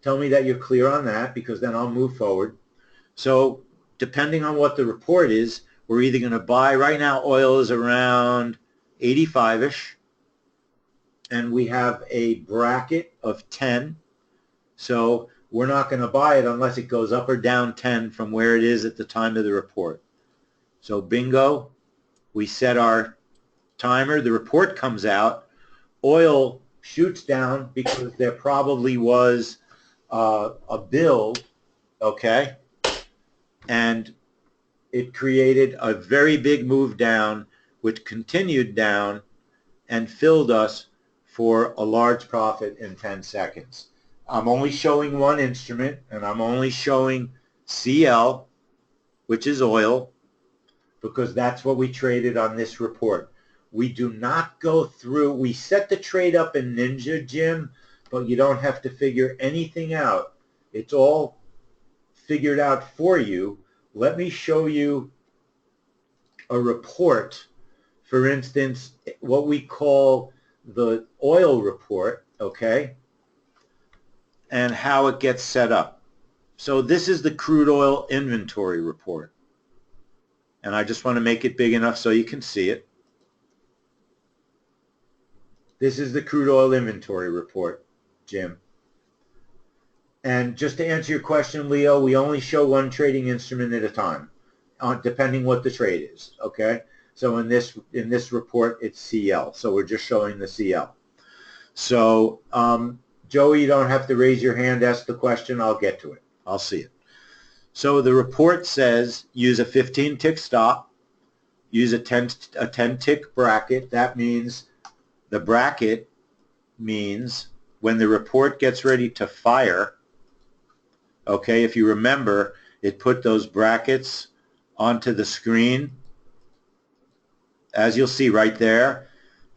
Tell me that you're clear on that, because then I'll move forward. So depending on what the report is, we're either going to buy, right now oil is around 85-ish, and we have a bracket of 10. So we're not going to buy it unless it goes up or down 10 from where it is at the time of the report. So bingo, we set our timer, the report comes out, oil shoots down because there probably was a build, okay, and it created a very big move down, which continued down and filled us for a large profit in 10 seconds. I'm only showing one instrument, and I'm only showing CL, which is oil, because that's what we traded on this report. We do not go through, we set the trade up in Ninja, Jim, but you don't have to figure anything out. It's all figured out for you. Let me show you a report, for instance, what we call the oil report, okay, and how it gets set up. So this is the crude oil inventory report. And I just want to make it big enough so you can see it. This is the crude oil inventory report, Jim. And just to answer your question, Leo, we only show one trading instrument at a time, depending what the trade is, okay? So in this report, it's CL. So we're just showing the CL. So Joey, you don't have to raise your hand, ask the question. I'll get to it. I'll see it. So the report says use a 15-tick stop, use a 10-tick bracket. That means the bracket means when the report gets ready to fire, okay, if you remember, it put those brackets onto the screen, as you'll see right there,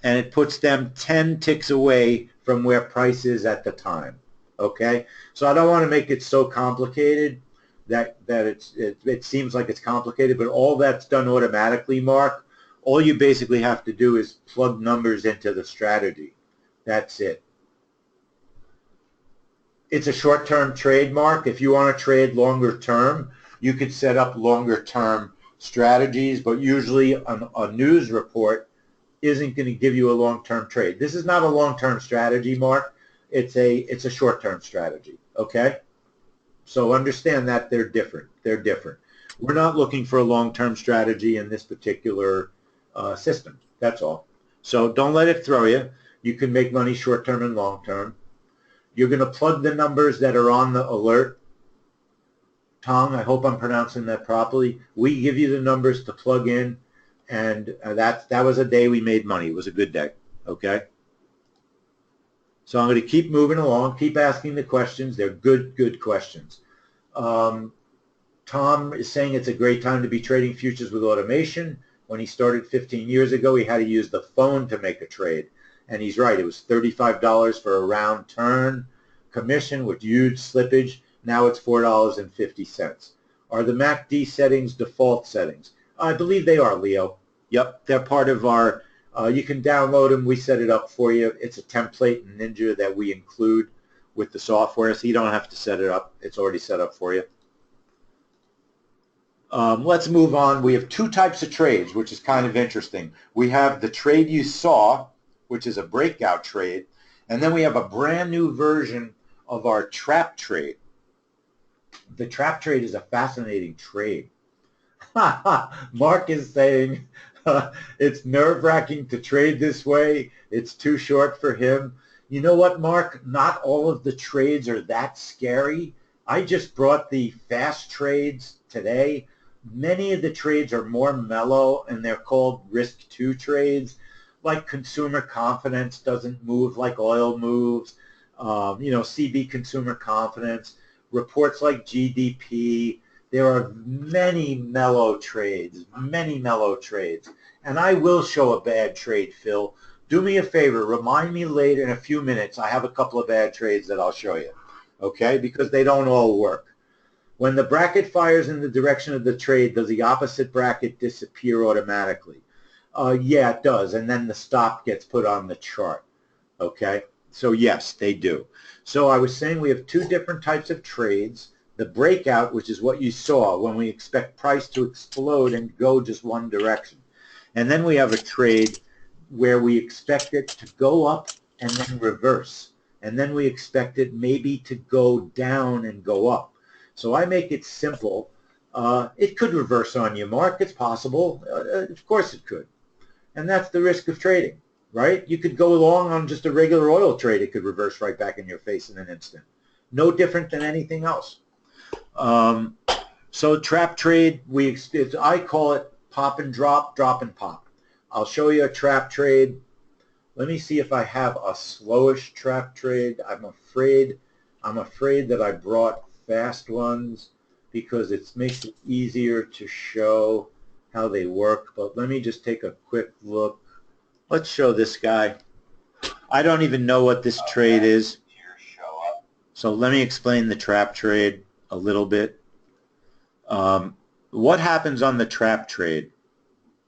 and it puts them 10 ticks away from where price is at the time, okay? So I don't want to make it so complicated that it seems like it's complicated, but all that's done automatically, Mark. All you basically have to do is plug numbers into the strategy. That's it. It's a short-term trade, Mark. If you want to trade longer term, you could set up longer term strategies, but usually a news report isn't going to give you a long-term trade. This is not a long-term strategy, Mark. It's a short-term strategy, okay? So understand that they're different. They're different. We're not looking for a long-term strategy in this particular system. That's all. So don't let it throw you. You can make money short-term and long-term. You're going to plug the numbers that are on the alert. Tong, I hope I'm pronouncing that properly. We give you the numbers to plug in, and that was a day we made money. It was a good day, okay? So I'm going to keep moving along, keep asking the questions. They're good questions. Tom is saying it's a great time to be trading futures with automation. When he started 15 years ago, he had to use the phone to make a trade. And he's right. It was $35 for a round turn commission with huge slippage. Now it's $4.50. Are the MACD settings default settings? I believe they are, Leo. Yep, they're part of our, you can download them. We set it up for you. It's a template in Ninja that we include with the software, so you don't have to set it up. It's already set up for you. Let's move on. We have two types of trades, which is kind of interesting. We have the trade you saw, which is a breakout trade, and then we have a brand new version of our trap trade. The trap trade is a fascinating trade. Mark is saying it's nerve-wracking to trade this way. It's too short for him. You know what, Mark? Not all of the trades are that scary. I just brought the fast trades today. Many of the trades are more mellow, and they're called risk 2 trades. Like consumer confidence doesn't move like oil moves. CB consumer confidence. Reports like GDP. There are many mellow trades, And I will show a bad trade, Phil. Do me a favor. Remind me later in a few minutes. I have a couple of bad trades that I'll show you, okay? Because they don't all work. When the bracket fires in the direction of the trade, does the opposite bracket disappear automatically? Yeah, it does. And then the stop gets put on the chart, okay? So yes, they do. So I was saying we have two different types of trades. The breakout, which is what you saw when we expect price to explode and go just one direction. And then we have a trade where we expect it to go up and then reverse. And then we expect it maybe to go down and go up. So I make it simple. It could reverse on you, Mark. It's possible. Of course it could. And that's the risk of trading. Right? You could go along on just a regular oil trade. It could reverse right back in your face in an instant. No different than anything else. So trap trade, I call it pop and drop, drop and pop. I'll show you a trap trade. Let me see if I have a slowish trap trade. I'm afraid that I brought fast ones because it makes it easier to show how they work. But let me just take a quick look. Let's show this guy. I don't even know what this trade is. So let me explain the trap trade a little bit. What happens on the trap trade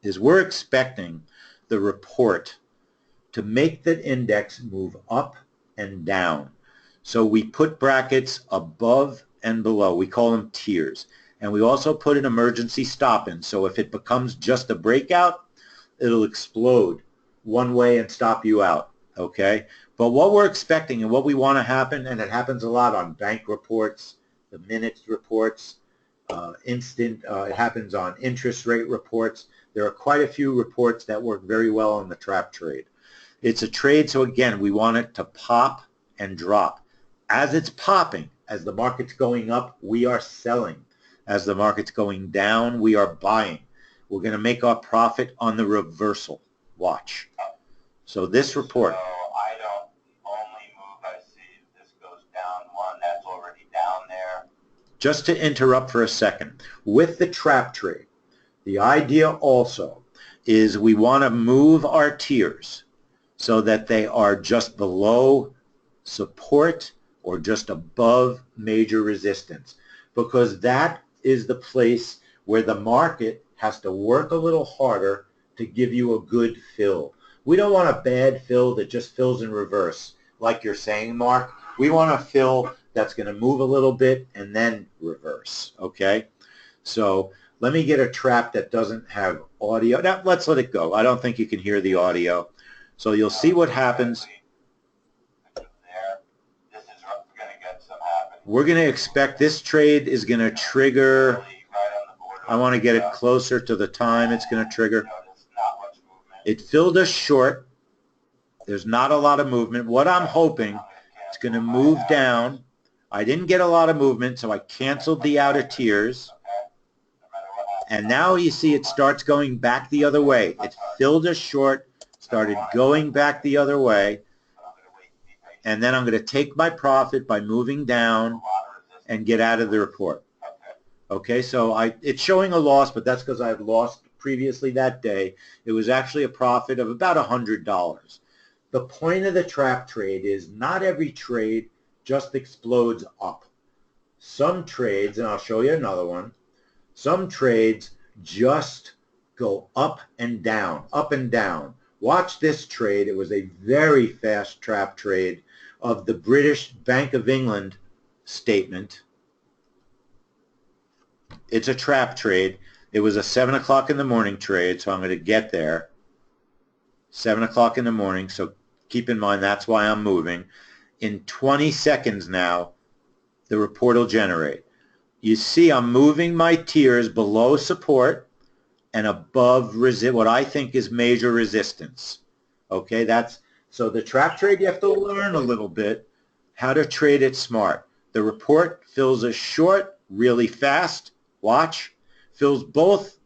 is we're expecting the report to make the index move up and down. So we put brackets above and below. We call them tiers. And we also put an emergency stop in. So if it becomes just a breakout, it'll explode one way and stop you out, okay? But what we're expecting and what we want to happen, and it happens a lot on bank reports, the minutes reports, it happens on interest rate reports. There are quite a few reports that work very well on the trap trade. It's a trade, so again, we want it to pop and drop. As it's popping, as the market's going up, we are selling. As the market's going down, we are buying. We're going to make our profit on the reversal. Watch. So this report. So I don't only move, I see this goes down one, that's already down there. Just to interrupt for a second, with the trap trade, the idea also is we want to move our tiers so that they are just below support or just above major resistance, because that is the place where the market has to work a little harder to give you a good fill. We don't want a bad fill that just fills in reverse, like you're saying, Mark. We want a fill that's going to move a little bit and then reverse, okay? So Let me get a trap that doesn't have audio. Now, let's let it go. I don't think you can hear the audio. So you'll see what happens. This is going to get some happening. We're going to expect this trade is going to trigger. I want to get it closer to the time it's going to trigger. It filled us short. There's not a lot of movement. What I'm hoping, it's going to move down. I didn't get a lot of movement, so I canceled the out of tiers. And now you see it starts going back the other way. It filled us short, started going back the other way. And then I'm going to take my profit by moving down and get out of the report. Okay, so it's showing a loss, but that's because I had lost previously that day. It was actually a profit of about $100. The point of the trap trade is not every trade just explodes up. Some trades, and I'll show you another one, some trades just go up and down, up and down. Watch this trade. It was a very fast trap trade of the British Bank of England statement. It's a trap trade. It was a 7 o'clock in the morning trade, so I'm going to get there. 7 o'clock in the morning, so keep in mind that's why I'm moving. In 20 seconds now, the report will generate. You see I'm moving my tiers below support and above what I think is major resistance. Okay, so the trap trade, you have to learn a little bit how to trade it smart. The report fills us short really fast. Watch. Fills both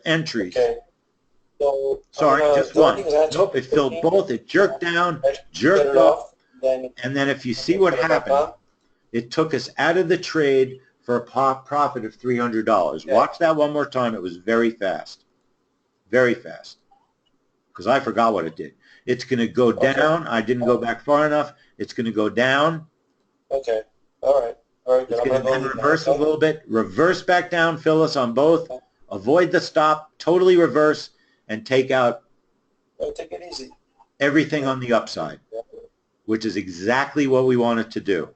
entries. Okay. So, sorry, just one. Nope, it filled both. It jerked down, jerked up, and then if you see what happened, it took us out of the trade for a profit of $300. Watch that one more time. It was very fast. Very fast. Because I forgot what it did. It's going to go down. I didn't go back far enough. It's going to go down. Okay. All right. All right. It's going to then reverse a little bit. Reverse back down. Fill us on both. Avoid the stop. Totally reverse and take out take it easy. Everything on the upside, which is exactly what we wanted to do.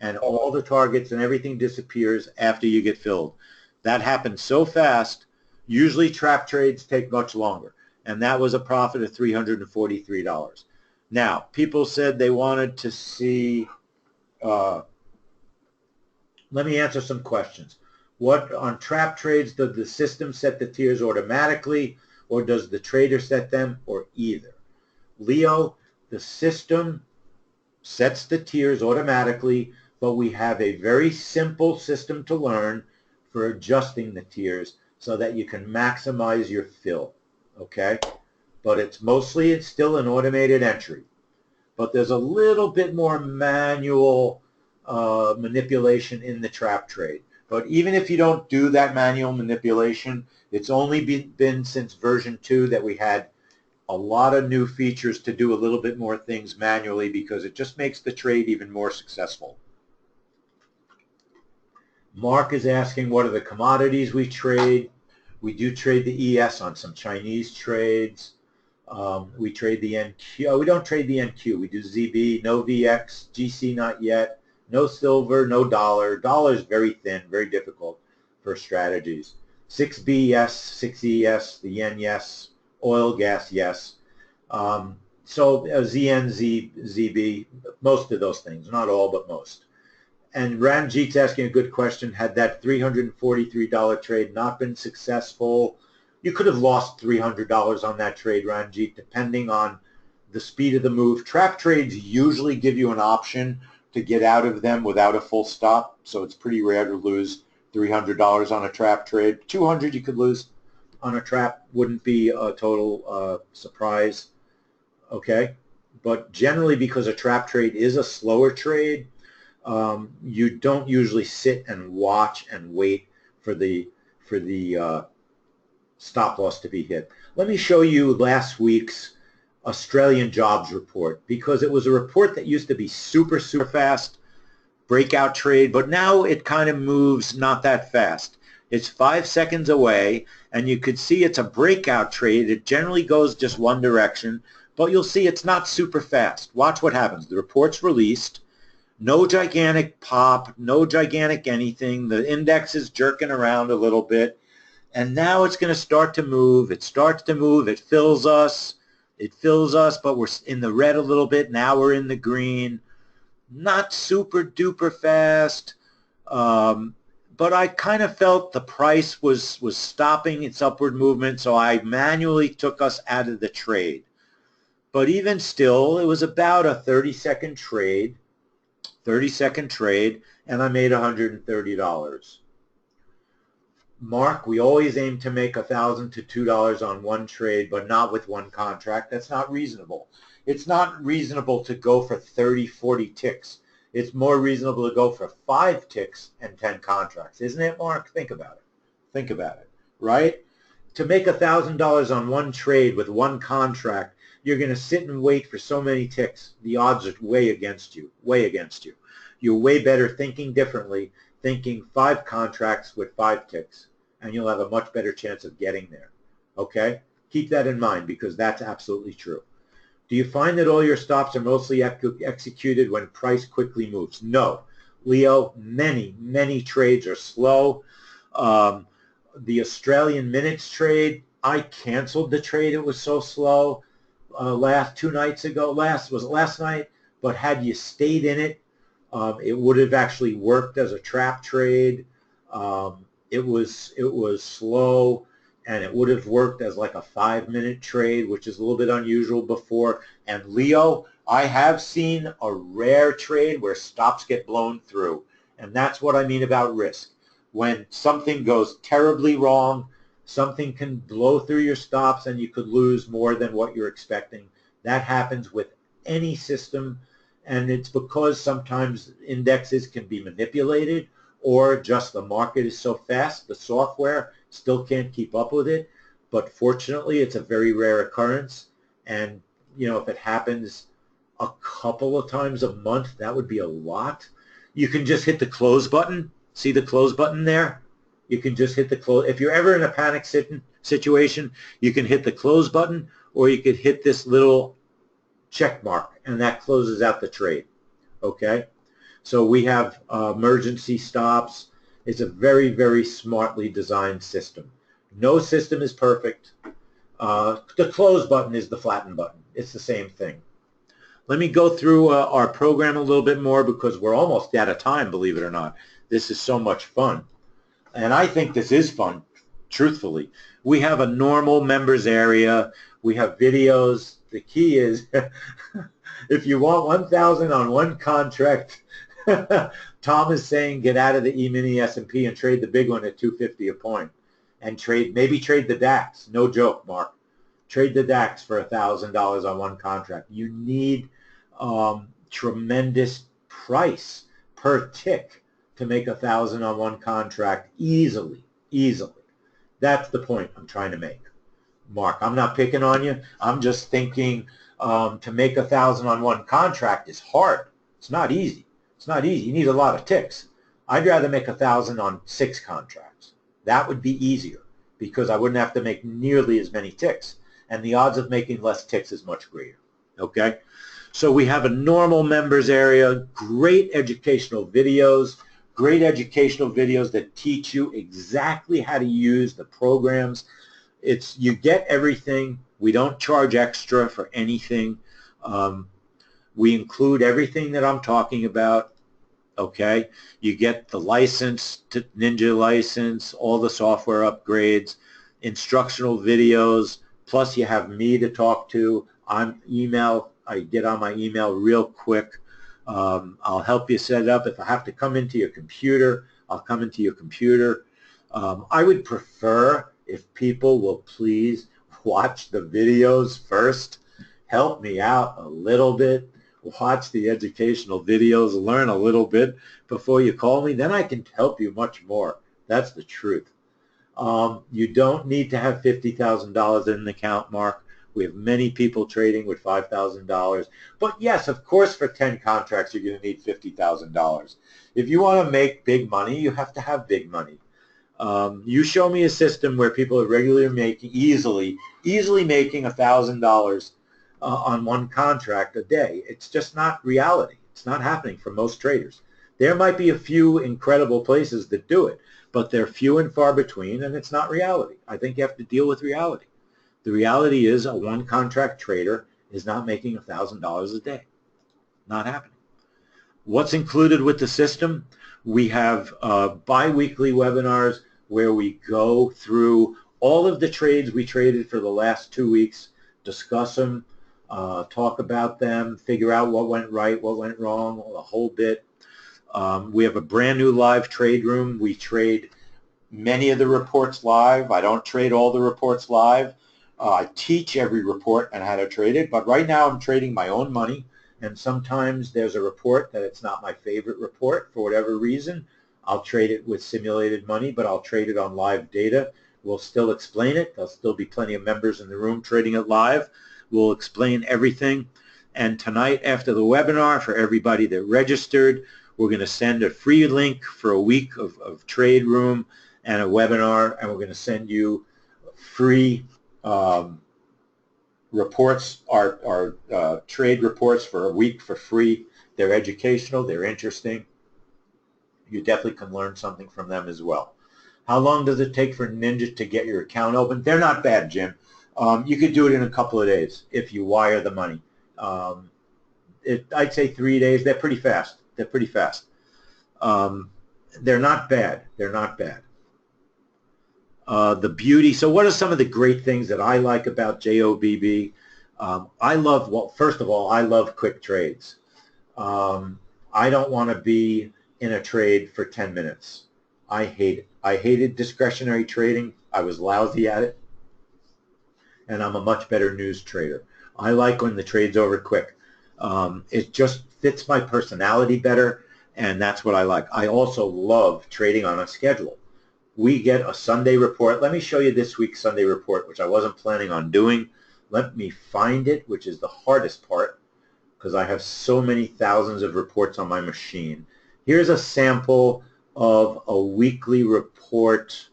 And all the targets and everything disappears after you get filled. That happens so fast. Usually trap trades take much longer. And that was a profit of $343. Now, people said they wanted to see, let me answer some questions. What on trap trades, does the system set the tiers automatically, or does the trader set them, or either? Leo, the system sets the tiers automatically, but we have a very simple system to learn for adjusting the tiers so that you can maximize your fill, okay? But it's still an automated entry. But there's a little bit more manual manipulation in the trap trade. But even if you don't do that manual manipulation, it's only been since version 2 that we had a lot of new features to do a little bit more things manually, because it just makes the trade even more successful. Mark is asking, what are the commodities we trade? We do trade the ES on some Chinese trades. We trade the NQ. Oh, we don't trade the NQ. We do ZB, no VX, GC not yet, no silver, no dollar. Dollar is very thin, very difficult for strategies. 6B, yes. 6E, yes. The yen, yes. Oil, gas, yes. So ZN, ZB, most of those things. Not all, but most. And Ranjit's asking a good question. Had that $343 trade not been successful, you could have lost $300 on that trade, Ranjit, depending on the speed of the move. Trap trades usually give you an option to get out of them without a full stop, so it's pretty rare to lose $300 on a trap trade. $200 you could lose on a trap, wouldn't be a total surprise, okay? But generally, because a trap trade is a slower trade, you don't usually sit and watch and wait for the stop loss to be hit. Let me show you last week's Australian jobs report, because it was a report that used to be super fast, breakout trade, but now it kind of moves not that fast. It's 5 seconds away, and you could see it's a breakout trade. It generally goes just one direction, but you'll see it's not super fast. Watch what happens. The report's released. No gigantic pop, no gigantic anything. The index is jerking around a little bit. And now it's going to start to move. It starts to move. It fills us. It fills us, but we're in the red a little bit. Now we're in the green. Not super duper fast. But I kind of felt the price was stopping its upward movement, so I manually took us out of the trade. But even still, it was about a 30-second trade, and I made $130. Mark, we always aim to make $1,000 to $2 on one trade, but not with one contract. That's not reasonable. It's not reasonable to go for 30, 40 ticks. It's more reasonable to go for 5 ticks and 10 contracts. Isn't it, Mark? Think about it. Think about it, right? To make $1,000 on one trade with one contract, you're going to sit and wait for so many ticks. The odds are way against you, way against you. You're way better thinking differently, thinking 5 contracts with 5 ticks, and you'll have a much better chance of getting there, okay? Keep that in mind because that's absolutely true. Do you find that all your stops are mostly executed when price quickly moves? No. Leo, many trades are slow. The Australian minutes trade, I canceled the trade. It was so slow last night, but had you stayed in it, it would have actually worked as a trap trade. It was slow, and it would have worked as like a 5-minute trade, which is a little bit unusual before. And Leo, I have seen a rare trade where stops get blown through, and that's what I mean about risk. When something goes terribly wrong, something can blow through your stops and you could lose more than what you're expecting. That happens with any system, and it's because sometimes indexes can be manipulated, or just the market is so fast, the software still can't keep up with it. But fortunately, it's a very rare occurrence. And, you know, if it happens a couple of times a month, that would be a lot. You can just hit the close button. See the close button there? You can just hit the close. If you're ever in a panic situation, you can hit the close button, or you could hit this little check mark, and that closes out the trade. Okay? So we have emergency stops. It's a very, very smartly designed system. No system is perfect. The close button is the flatten button. It's the same thing. Let me go through our program a little bit more because we're almost out of time, believe it or not. This is so much fun. And I think this is fun, truthfully. We have a normal members area. We have videos. The key is if you want 1,000 on one contract, Tom is saying get out of the E-mini S&P and trade the big one at 250 a point, and maybe trade the DAX. No joke, Mark. Trade the DAX for $1,000 on one contract. You need tremendous price per tick to make 1,000 on one contract easily. That's the point I'm trying to make, Mark. I'm not picking on you. I'm just thinking to make 1,000 on one contract is hard. It's not easy. It's not easy. You need a lot of ticks. I'd rather make 1,000 on 6 contracts. That would be easier because I wouldn't have to make nearly as many ticks, and the odds of making less ticks is much greater. Okay? So we have a normal members area, great educational videos that teach you exactly how to use the programs. You get everything. We don't charge extra for anything. We include everything that I'm talking about, okay? You get the license, Ninja license, all the software upgrades, instructional videos, plus you have me to talk to on email. I get on my email real quick. I'll help you set it up. If I have to come into your computer, I'll come into your computer. I would prefer if people will please watch the videos first. Help me out a little bit. Watch the educational videos, learn a little bit before you call me. Then I can help you much more. That's the truth. You don't need to have $50,000 in an account, Mark. We have many people trading with $5,000. But yes, of course, for 10 contracts, you're going to need $50,000. If you want to make big money, you have to have big money. You show me a system where people are regularly making, easily making $1,000 on one contract a day. It's just not reality. It's not happening for most traders. There might be a few incredible places that do it, but they're few and far between, and it's not reality. I think you have to deal with reality. The reality is a one contract trader is not making $1,000 a day. Not happening. What's included with the system? We have bi-weekly webinars where we go through all of the trades we traded for the last 2 weeks, discuss them, talk about them, figure out what went right, what went wrong, the whole bit. We have a brand new live trade room. We trade many of the reports live. I don't trade all the reports live. I teach every report and how to trade it, but right now I'm trading my own money, and sometimes there's a report that it's not my favorite report for whatever reason. I'll trade it with simulated money, but I'll trade it on live data. We'll still explain it. There'll still be plenty of members in the room trading it live. We'll explain everything. And tonight after the webinar, for everybody that registered, we're going to send a free link for a week of trade room and a webinar, and we're going to send you free reports, our trade reports for a week for free. They're educational, they're interesting. You definitely can learn something from them as well. How long does it take for Ninja to get your account open? They're not bad, Jim. You could do it in a couple of days if you wire the money. I'd say 3 days. They're pretty fast. They're pretty fast. They're not bad. They're not bad. The beauty. So what are some of the great things that I like about JOBB? I love, well, first of all, I love quick trades. I don't want to be in a trade for 10 minutes. I hate it. I hated discretionary trading. I was lousy at it. And I'm a much better news trader. I like when the trade's over quick. It just fits my personality better, and that's what I like. I also love trading on a schedule. We get a Sunday report. Let me show you this week's Sunday report, which I wasn't planning on doing. Let me find it, which is the hardest part, because I have so many thousands of reports on my machine. Here's a sample of a weekly report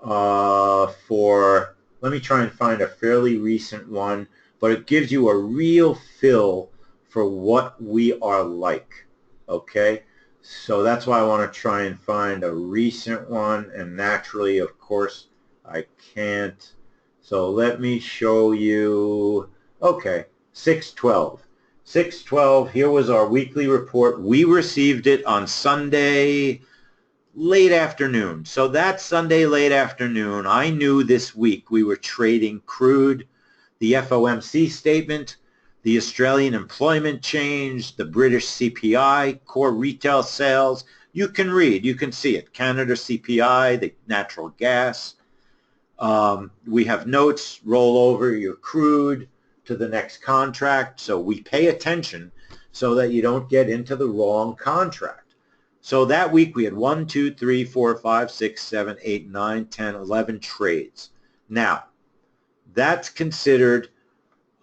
for, let me try and find a fairly recent one, but it gives you a real feel for what we are like, okay? So that's why I want to try and find a recent one, and naturally, of course, I can't. So let me show you, okay, 6/12. 6/12, here was our weekly report. We received it on Sunday late afternoon. So that Sunday late afternoon, I knew this week we were trading crude, the FOMC statement, the Australian employment change, the British CPI, core retail sales. You can read, you can see it. Canada CPI, the natural gas. We have notes, roll over your crude to the next contract. So we pay attention so that you don't get into the wrong contract. So that week we had 1, 2, 3, 4, 5, 6, 7, 8, 9, 10, 11 trades. Now, that's considered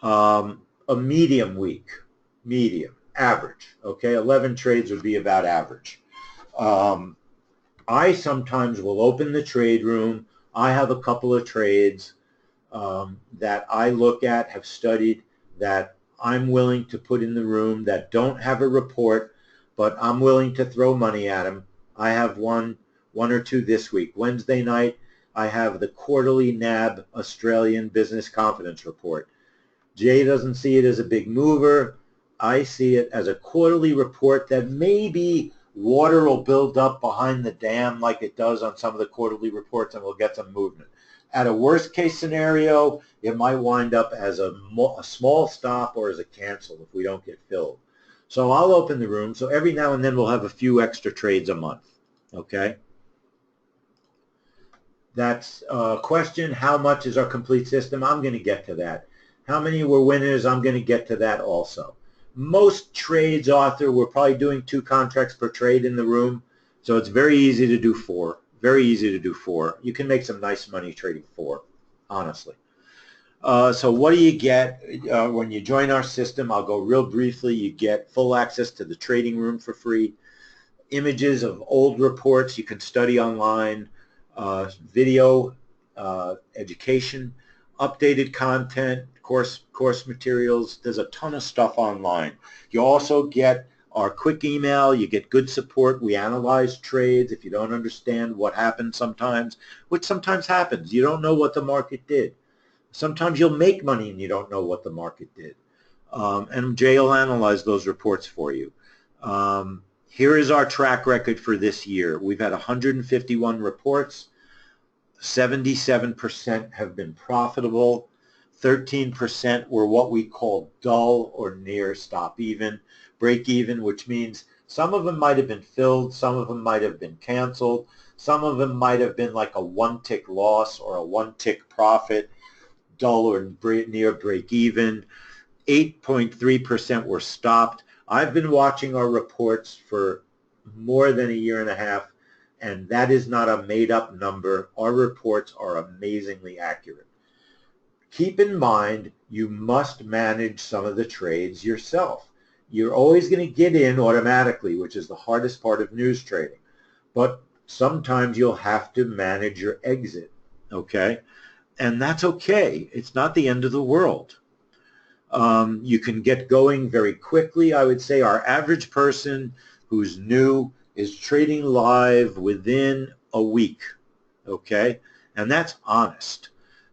a medium week, medium, average, okay? 11 trades would be about average. I sometimes will open the trade room. I have a couple of trades that I look at, have studied, that I'm willing to put in the room that don't have a report, but I'm willing to throw money at them. I have one or two this week. Wednesday night, I have the quarterly NAB Australian Business Confidence Report. Jay doesn't see it as a big mover. I see it as a quarterly report that maybe water will build up behind the dam like it does on some of the quarterly reports, and we'll get some movement. At a worst case scenario, it might wind up as a small stop or as a cancel if we don't get filled. So I'll open the room. So every now and then we'll have a few extra trades a month. Okay? That's a question. How much is our complete system? I'm going to get to that. How many were winners? I'm going to get to that also. Most trades, Arthur, we're probably doing 2 contracts per trade in the room. So it's very easy to do 4. Very easy to do 4. You can make some nice money trading 4, honestly. So what do you get when you join our system? I'll go real briefly. You get full access to the trading room for free, images of old reports you can study online, video, education, updated content, course materials. There's a ton of stuff online. You also get our quick email. You get good support. We analyze trades. If you don't understand what happened sometimes, which sometimes happens, you don't know what the market did. Sometimes you'll make money and you don't know what the market did. And Jay will analyze those reports for you. Here is our track record for this year. We've had 151 reports. 77% have been profitable. 13% were what we call dull or near stop even, break even, which means some of them might have been filled, some of them might have been canceled, some of them might have been like a one-tick loss or a one-tick profit, dull or near break even. 8.3% were stopped. I've been watching our reports for more than a year and a half, and that is not a made-up number. Our reports are amazingly accurate. Keep in mind, you must manage some of the trades yourself. You're always going to get in automatically, which is the hardest part of news trading. But sometimes you'll have to manage your exit, okay? And that's okay. It's not the end of the world. You can get going very quickly. I would say our average person who's new is trading live within a week, okay? And that's honest.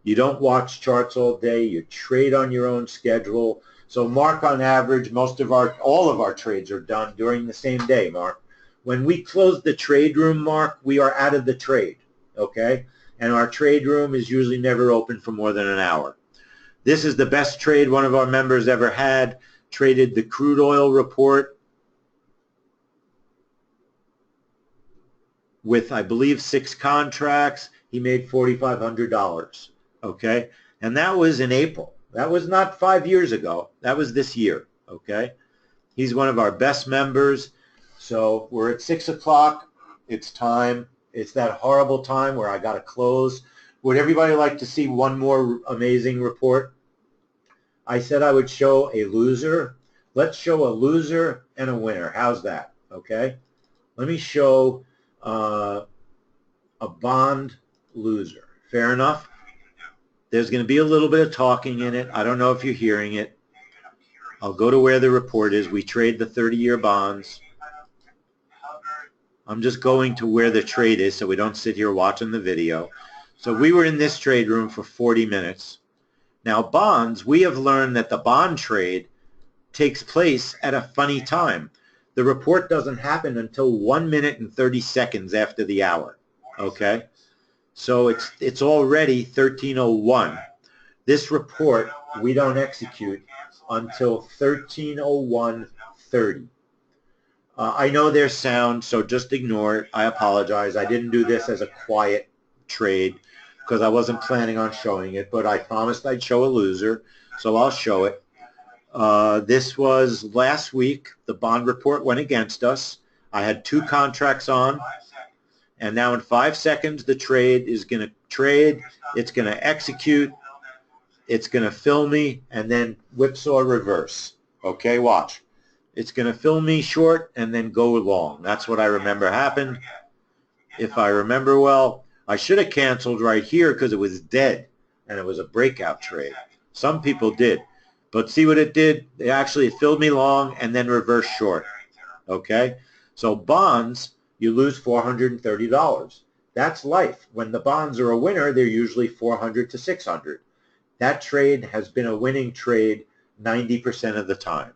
You don't watch charts all day. You trade on your own schedule. So Mark, on average, all of our trades are done during the same day, Mark. When we close the trade room, Mark, we are out of the trade, okay? And our trade room is usually never open for more than an hour. This is the best trade one of our members ever had. Traded the crude oil report with, I believe, 6 contracts. He made $4,500, okay? And that was in April. That was not 5 years ago. That was this year, okay? He's one of our best members. So we're at 6 o'clock. It's time. It's that horrible time where I got to close. Would everybody like to see one more amazing report? I said I would show a loser. Let's show a loser and a winner. How's that? Okay. Let me show a bond loser. Fair enough? There's going to be a little bit of talking in it. I don't know if you're hearing it. I'll go to where the report is. We trade the 30-year bonds. I'm just going to where the trade is so we don't sit here watching the video. So we were in this trade room for 40 minutes. Now bonds, we have learned that the bond trade takes place at a funny time. The report doesn't happen until 1 minute and 30 seconds after the hour, okay? So it's already 13:01. This report we don't execute until 13:01:30. I know there's sound, so just ignore it. I apologize. I didn't do this as a quiet trade because I wasn't planning on showing it, but I promised I'd show a loser, so I'll show it. This was last week. The bond report went against us. I had 2 contracts on, and now in 5 seconds the trade is going to trade. It's going to execute. It's going to fill me, and then whipsaw reverse. Okay, watch. It's going to fill me short and then go long. That's what I remember happened. If I remember well, I should have canceled right here because it was dead and it was a breakout trade. Some people did. But see what it did? It filled me long and then reversed short. Okay? So bonds, you lose $430. That's life. When the bonds are a winner, they're usually $400 to $600. That trade has been a winning trade 90% of the time.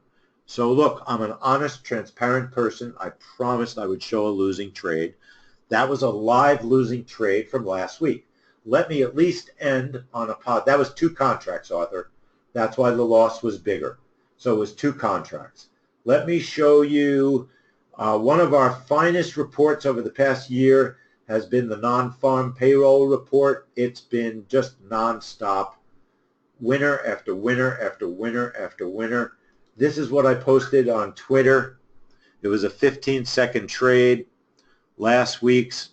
So look, I'm an honest, transparent person. I promised I would show a losing trade. That was a live losing trade from last week. Let me at least end on a pot. That was 2 contracts, Arthur. That's why the loss was bigger. So it was 2 contracts. Let me show you one of our finest reports over the past year has been the non-farm payroll report. It's been just nonstop. Winner after winner after winner after winner. This is what I posted on Twitter. It was a 15-second trade. Last week's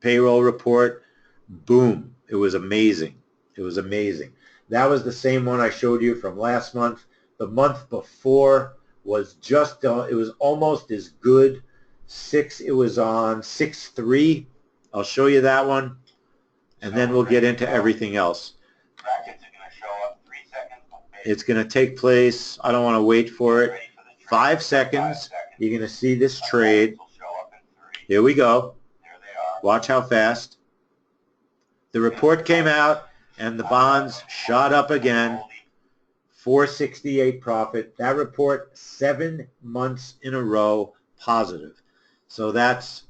payroll report, boom. It was amazing. It was amazing. That was the same one I showed you from last month. The month before was just, it was almost as good. It was on 6-3. I'll show you that one, and then we'll get into everything else. It's going to take place. I don't want to wait for it. 5 seconds. You're going to see this trade. Will show up in 3. Here we go. There they are. Watch how fast. The report came out and the bonds shot up again. 468 profit. That report 7 months in a row positive. So that's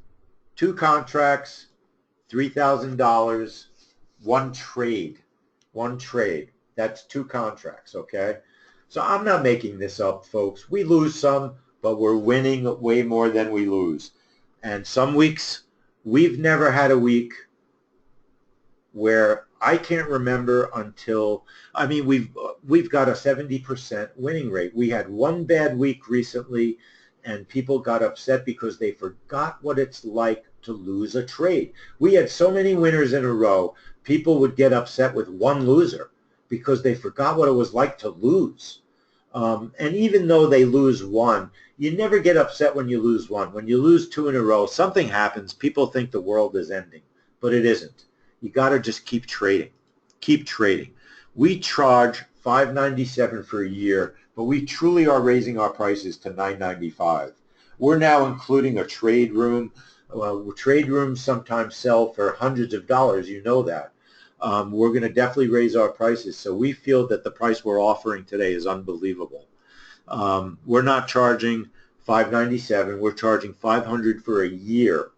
2 contracts, $3,000, 1 trade. 1 trade. That's 2 contracts, okay? So I'm not making this up, folks. We lose some, but we're winning way more than we lose. And some weeks, we've never had a week where I can't remember until, I mean, we've got a 70% winning rate. We had 1 bad week recently, and people got upset because they forgot what it's like to lose a trade. We had so many winners in a row, people would get upset with 1 loser because they forgot what it was like to lose. And even though they lose 1, you never get upset when you lose 1. When you lose 2 in a row, something happens. People think the world is ending, but it isn't. You got to just keep trading. Keep trading. We charge $5.97 for a year, but we truly are raising our prices to $9.95. We're now including a trade room. Trade rooms sometimes sell for hundreds of dollars. You know that. We're going to definitely raise our prices. So we feel that the price we're offering today is unbelievable. We're not charging $5.97. We're charging $500 for a year.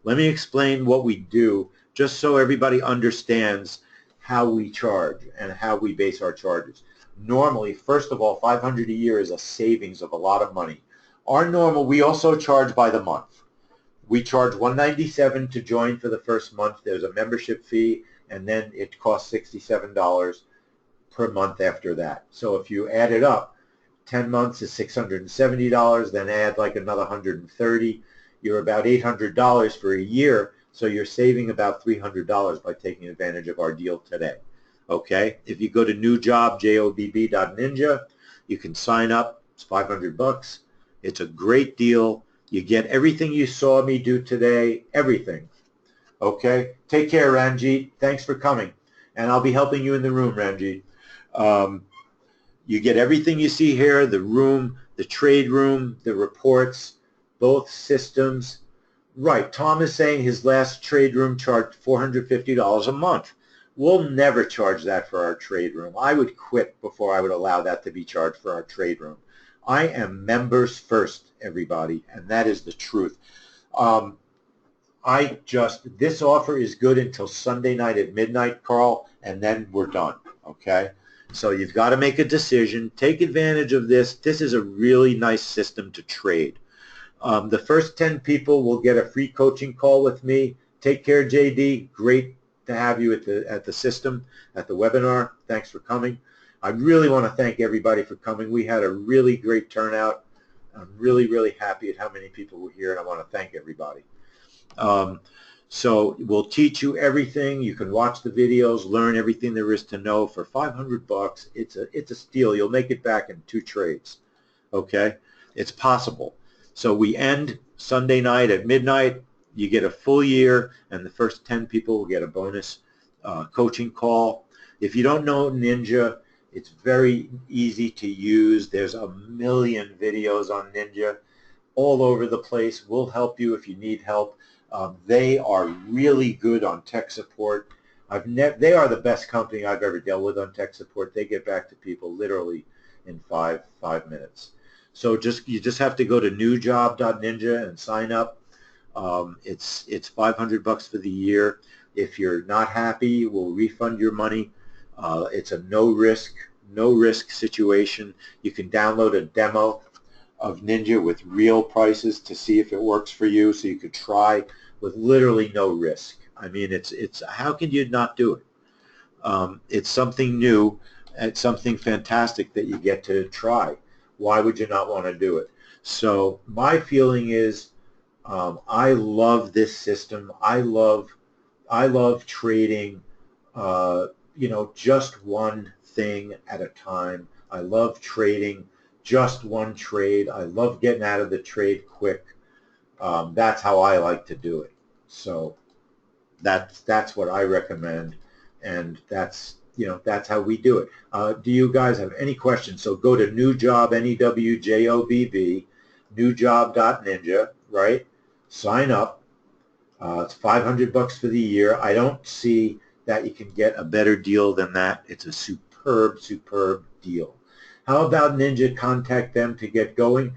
Let me explain what we do, just so everybody understands how we charge and how we base our charges. Normally, first of all, $500 a year is a savings of a lot of money. Our normal, we also charge by the month. We charge $197 to join for the first month. There's a membership fee, and then it costs $67 per month after that. So if you add it up, 10 months is $670, then add like another $130. You're about $800 for a year, so you're saving about $300 by taking advantage of our deal today. Okay? If you go to newjob.ninja, you can sign up. It's $500. It's a great deal. You get everything you saw me do today, everything. Okay? Take care, Ranjit. Thanks for coming. And I'll be helping you in the room, Ranjit. You get everything you see here, the room, the trade room, the reports, both systems. Right, Tom is saying his last trade room charged $450 a month. We'll never charge that for our trade room. I would quit before I would allow that to be charged for our trade room. I am members first, everybody, and that is the truth. This offer is good until Sunday night at midnight, Carl, and then we're done, okay? So you've got to make a decision. Take advantage of this. This is a really nice system to trade. The first 10 people will get a free coaching call with me. Take care, JD. Great to have you at the system, at the webinar. Thanks for coming. I really want to thank everybody for coming. We had a really great turnout. I'm really, really happy at how many people were here, and I want to thank everybody. So we'll teach you everything. You can watch the videos, learn everything there is to know for $500. It's a steal. You'll make it back in 2 trades. Okay? It's possible. So we end Sunday night at midnight. You get a full year, and the first 10 people will get a bonus coaching call. If you don't know Ninja, it's very easy to use. There's a million videos on Ninja all over the place. We'll help you if you need help. They are really good on tech support. They are the best company I've ever dealt with on tech support. They get back to people literally in five minutes. So you just have to go to newjob.ninja and sign up. It's $500 for the year. If you're not happy, we'll refund your money. It's a no risk situation. You can download a demo of Ninja with real prices to see if it works for you, so you could try with literally no risk. I mean, it's how can you not do it? It's something new. It's something fantastic that you get to try. Why would you not want to do it? So my feeling is I love this system. I love trading, just one thing at a time. I love trading just one trade. I love getting out of the trade quick. That's how I like to do it. So that's what I recommend, and that's that's how we do it. Do you guys have any questions? So go to newjob, N-E-W-J-O-B-B, newjob.ninja, right? Sign up. It's $500 for the year. I don't see that you can get a better deal than that. It's a superb, superb deal. How about Ninja? Contact them to get going.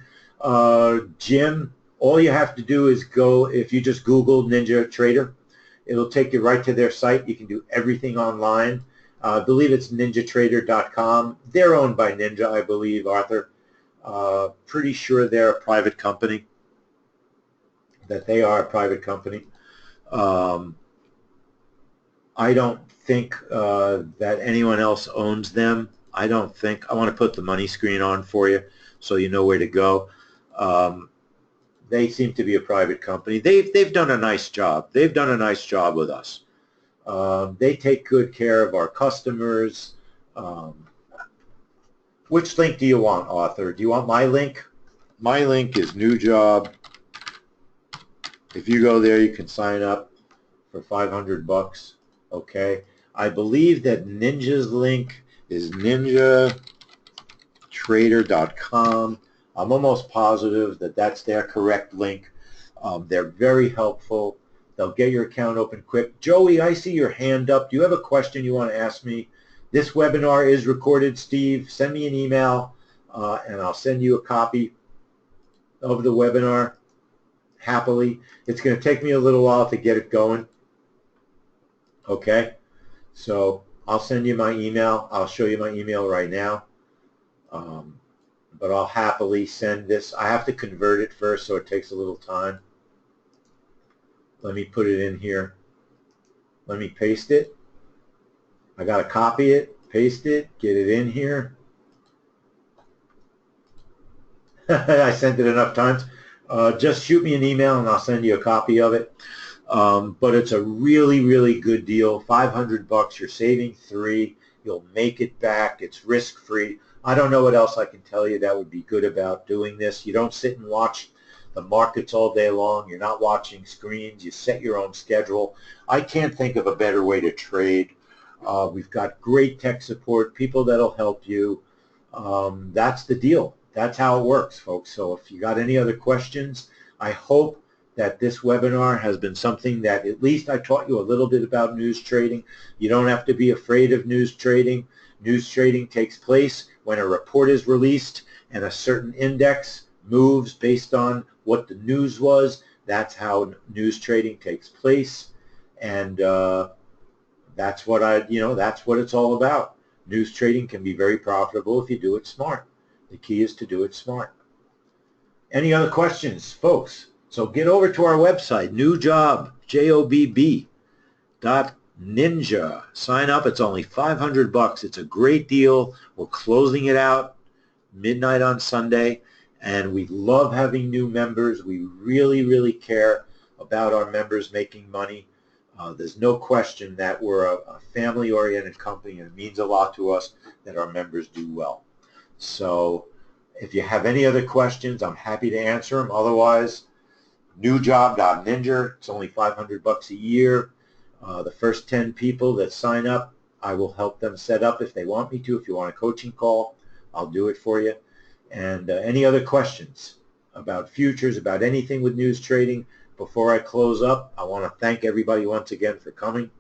Jim, all you have to do is go, if you just Google Ninja Trader, it'll take you right to their site. You can do everything online. I believe it's ninjatrader.com. They're owned by Ninja, I believe, Arthur. Pretty sure they're a private company, that they are a private company. I don't think that anyone else owns them. I don't think. I want to put the money screen on for you so you know where to go. They seem to be a private company. They've done a nice job. They've done a nice job with us. They take good care of our customers. Which link do you want, Arthur? Do you want my link? My link is New Job. If you go there, you can sign up for $500. Okay. I believe that Ninja's link is ninjatrader.com. I'm almost positive that that's their correct link. They're very helpful. They'll get your account open quick. Joey, I see your hand up. Do you have a question you want to ask me? This webinar is recorded, Steve. Send me an email, and I'll send you a copy of the webinar happily. It's going to take me a little while to get it going. Okay? So I'll send you my email. I'll show you my email right now. But I'll happily send this. I have to convert it first, so it takes a little time. Let me put it in here. Let me paste it. I got to copy it, paste it, get it in here. I sent it enough times. Just shoot me an email and I'll send you a copy of it. But it's a really, really good deal. $500. You're saving $3. You'll make it back. It's risk-free. I don't know what else I can tell you that would be good about doing this. You don't sit and watch the markets all day long. You're not watching screens. You set your own schedule. I can't think of a better way to trade. We've got great tech support, people that'll help you. That's the deal. That's how it works, folks. So if you got any other questions, I hope that this webinar has been something that at least I taught you a little bit about news trading. You don't have to be afraid of news trading. News trading takes place when a report is released and a certain index moves based on what the news was. That's how news trading takes place. And that's what that's what it's all about. News trading can be very profitable if you do it smart. The key is to do it smart. Any other questions, folks? So get over to our website, newjob, JOBB.ninja. Sign up. It's only $500. It's a great deal. We're closing it out midnight on Sunday, and we love having new members. We really, really care about our members making money. There's no question that we're a family-oriented company, and it means a lot to us that our members do well. So if you have any other questions, I'm happy to answer them. Otherwise, newjob.ninja. It's only $500 a year. The first 10 people that sign up, I will help them set up if they want me to. If you want a coaching call, I'll do it for you. And any other questions about futures, about anything with news trading, before I close up, I want to thank everybody once again for coming.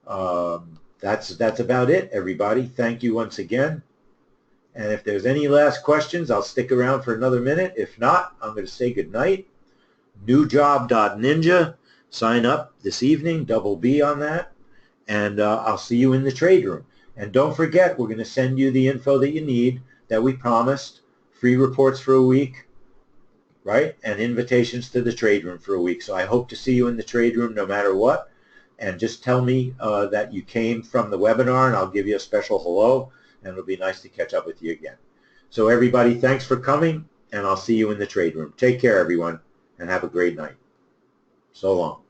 That's about it, everybody. Thank you once again. And if there's any last questions, I'll stick around for another minute. If not, I'm going to say good night. Newjob.ninja. Sign up this evening, double B on that. And I'll see you in the trade room. And don't forget, we're going to send you the info that you need that we promised. Free reports for a week, right? And invitations to the trade room for a week. So I hope to see you in the trade room no matter what. And just tell me that you came from the webinar, and I'll give you a special hello. And it'll be nice to catch up with you again. So everybody, thanks for coming, and I'll see you in the trade room. Take care, everyone, and have a great night. So long.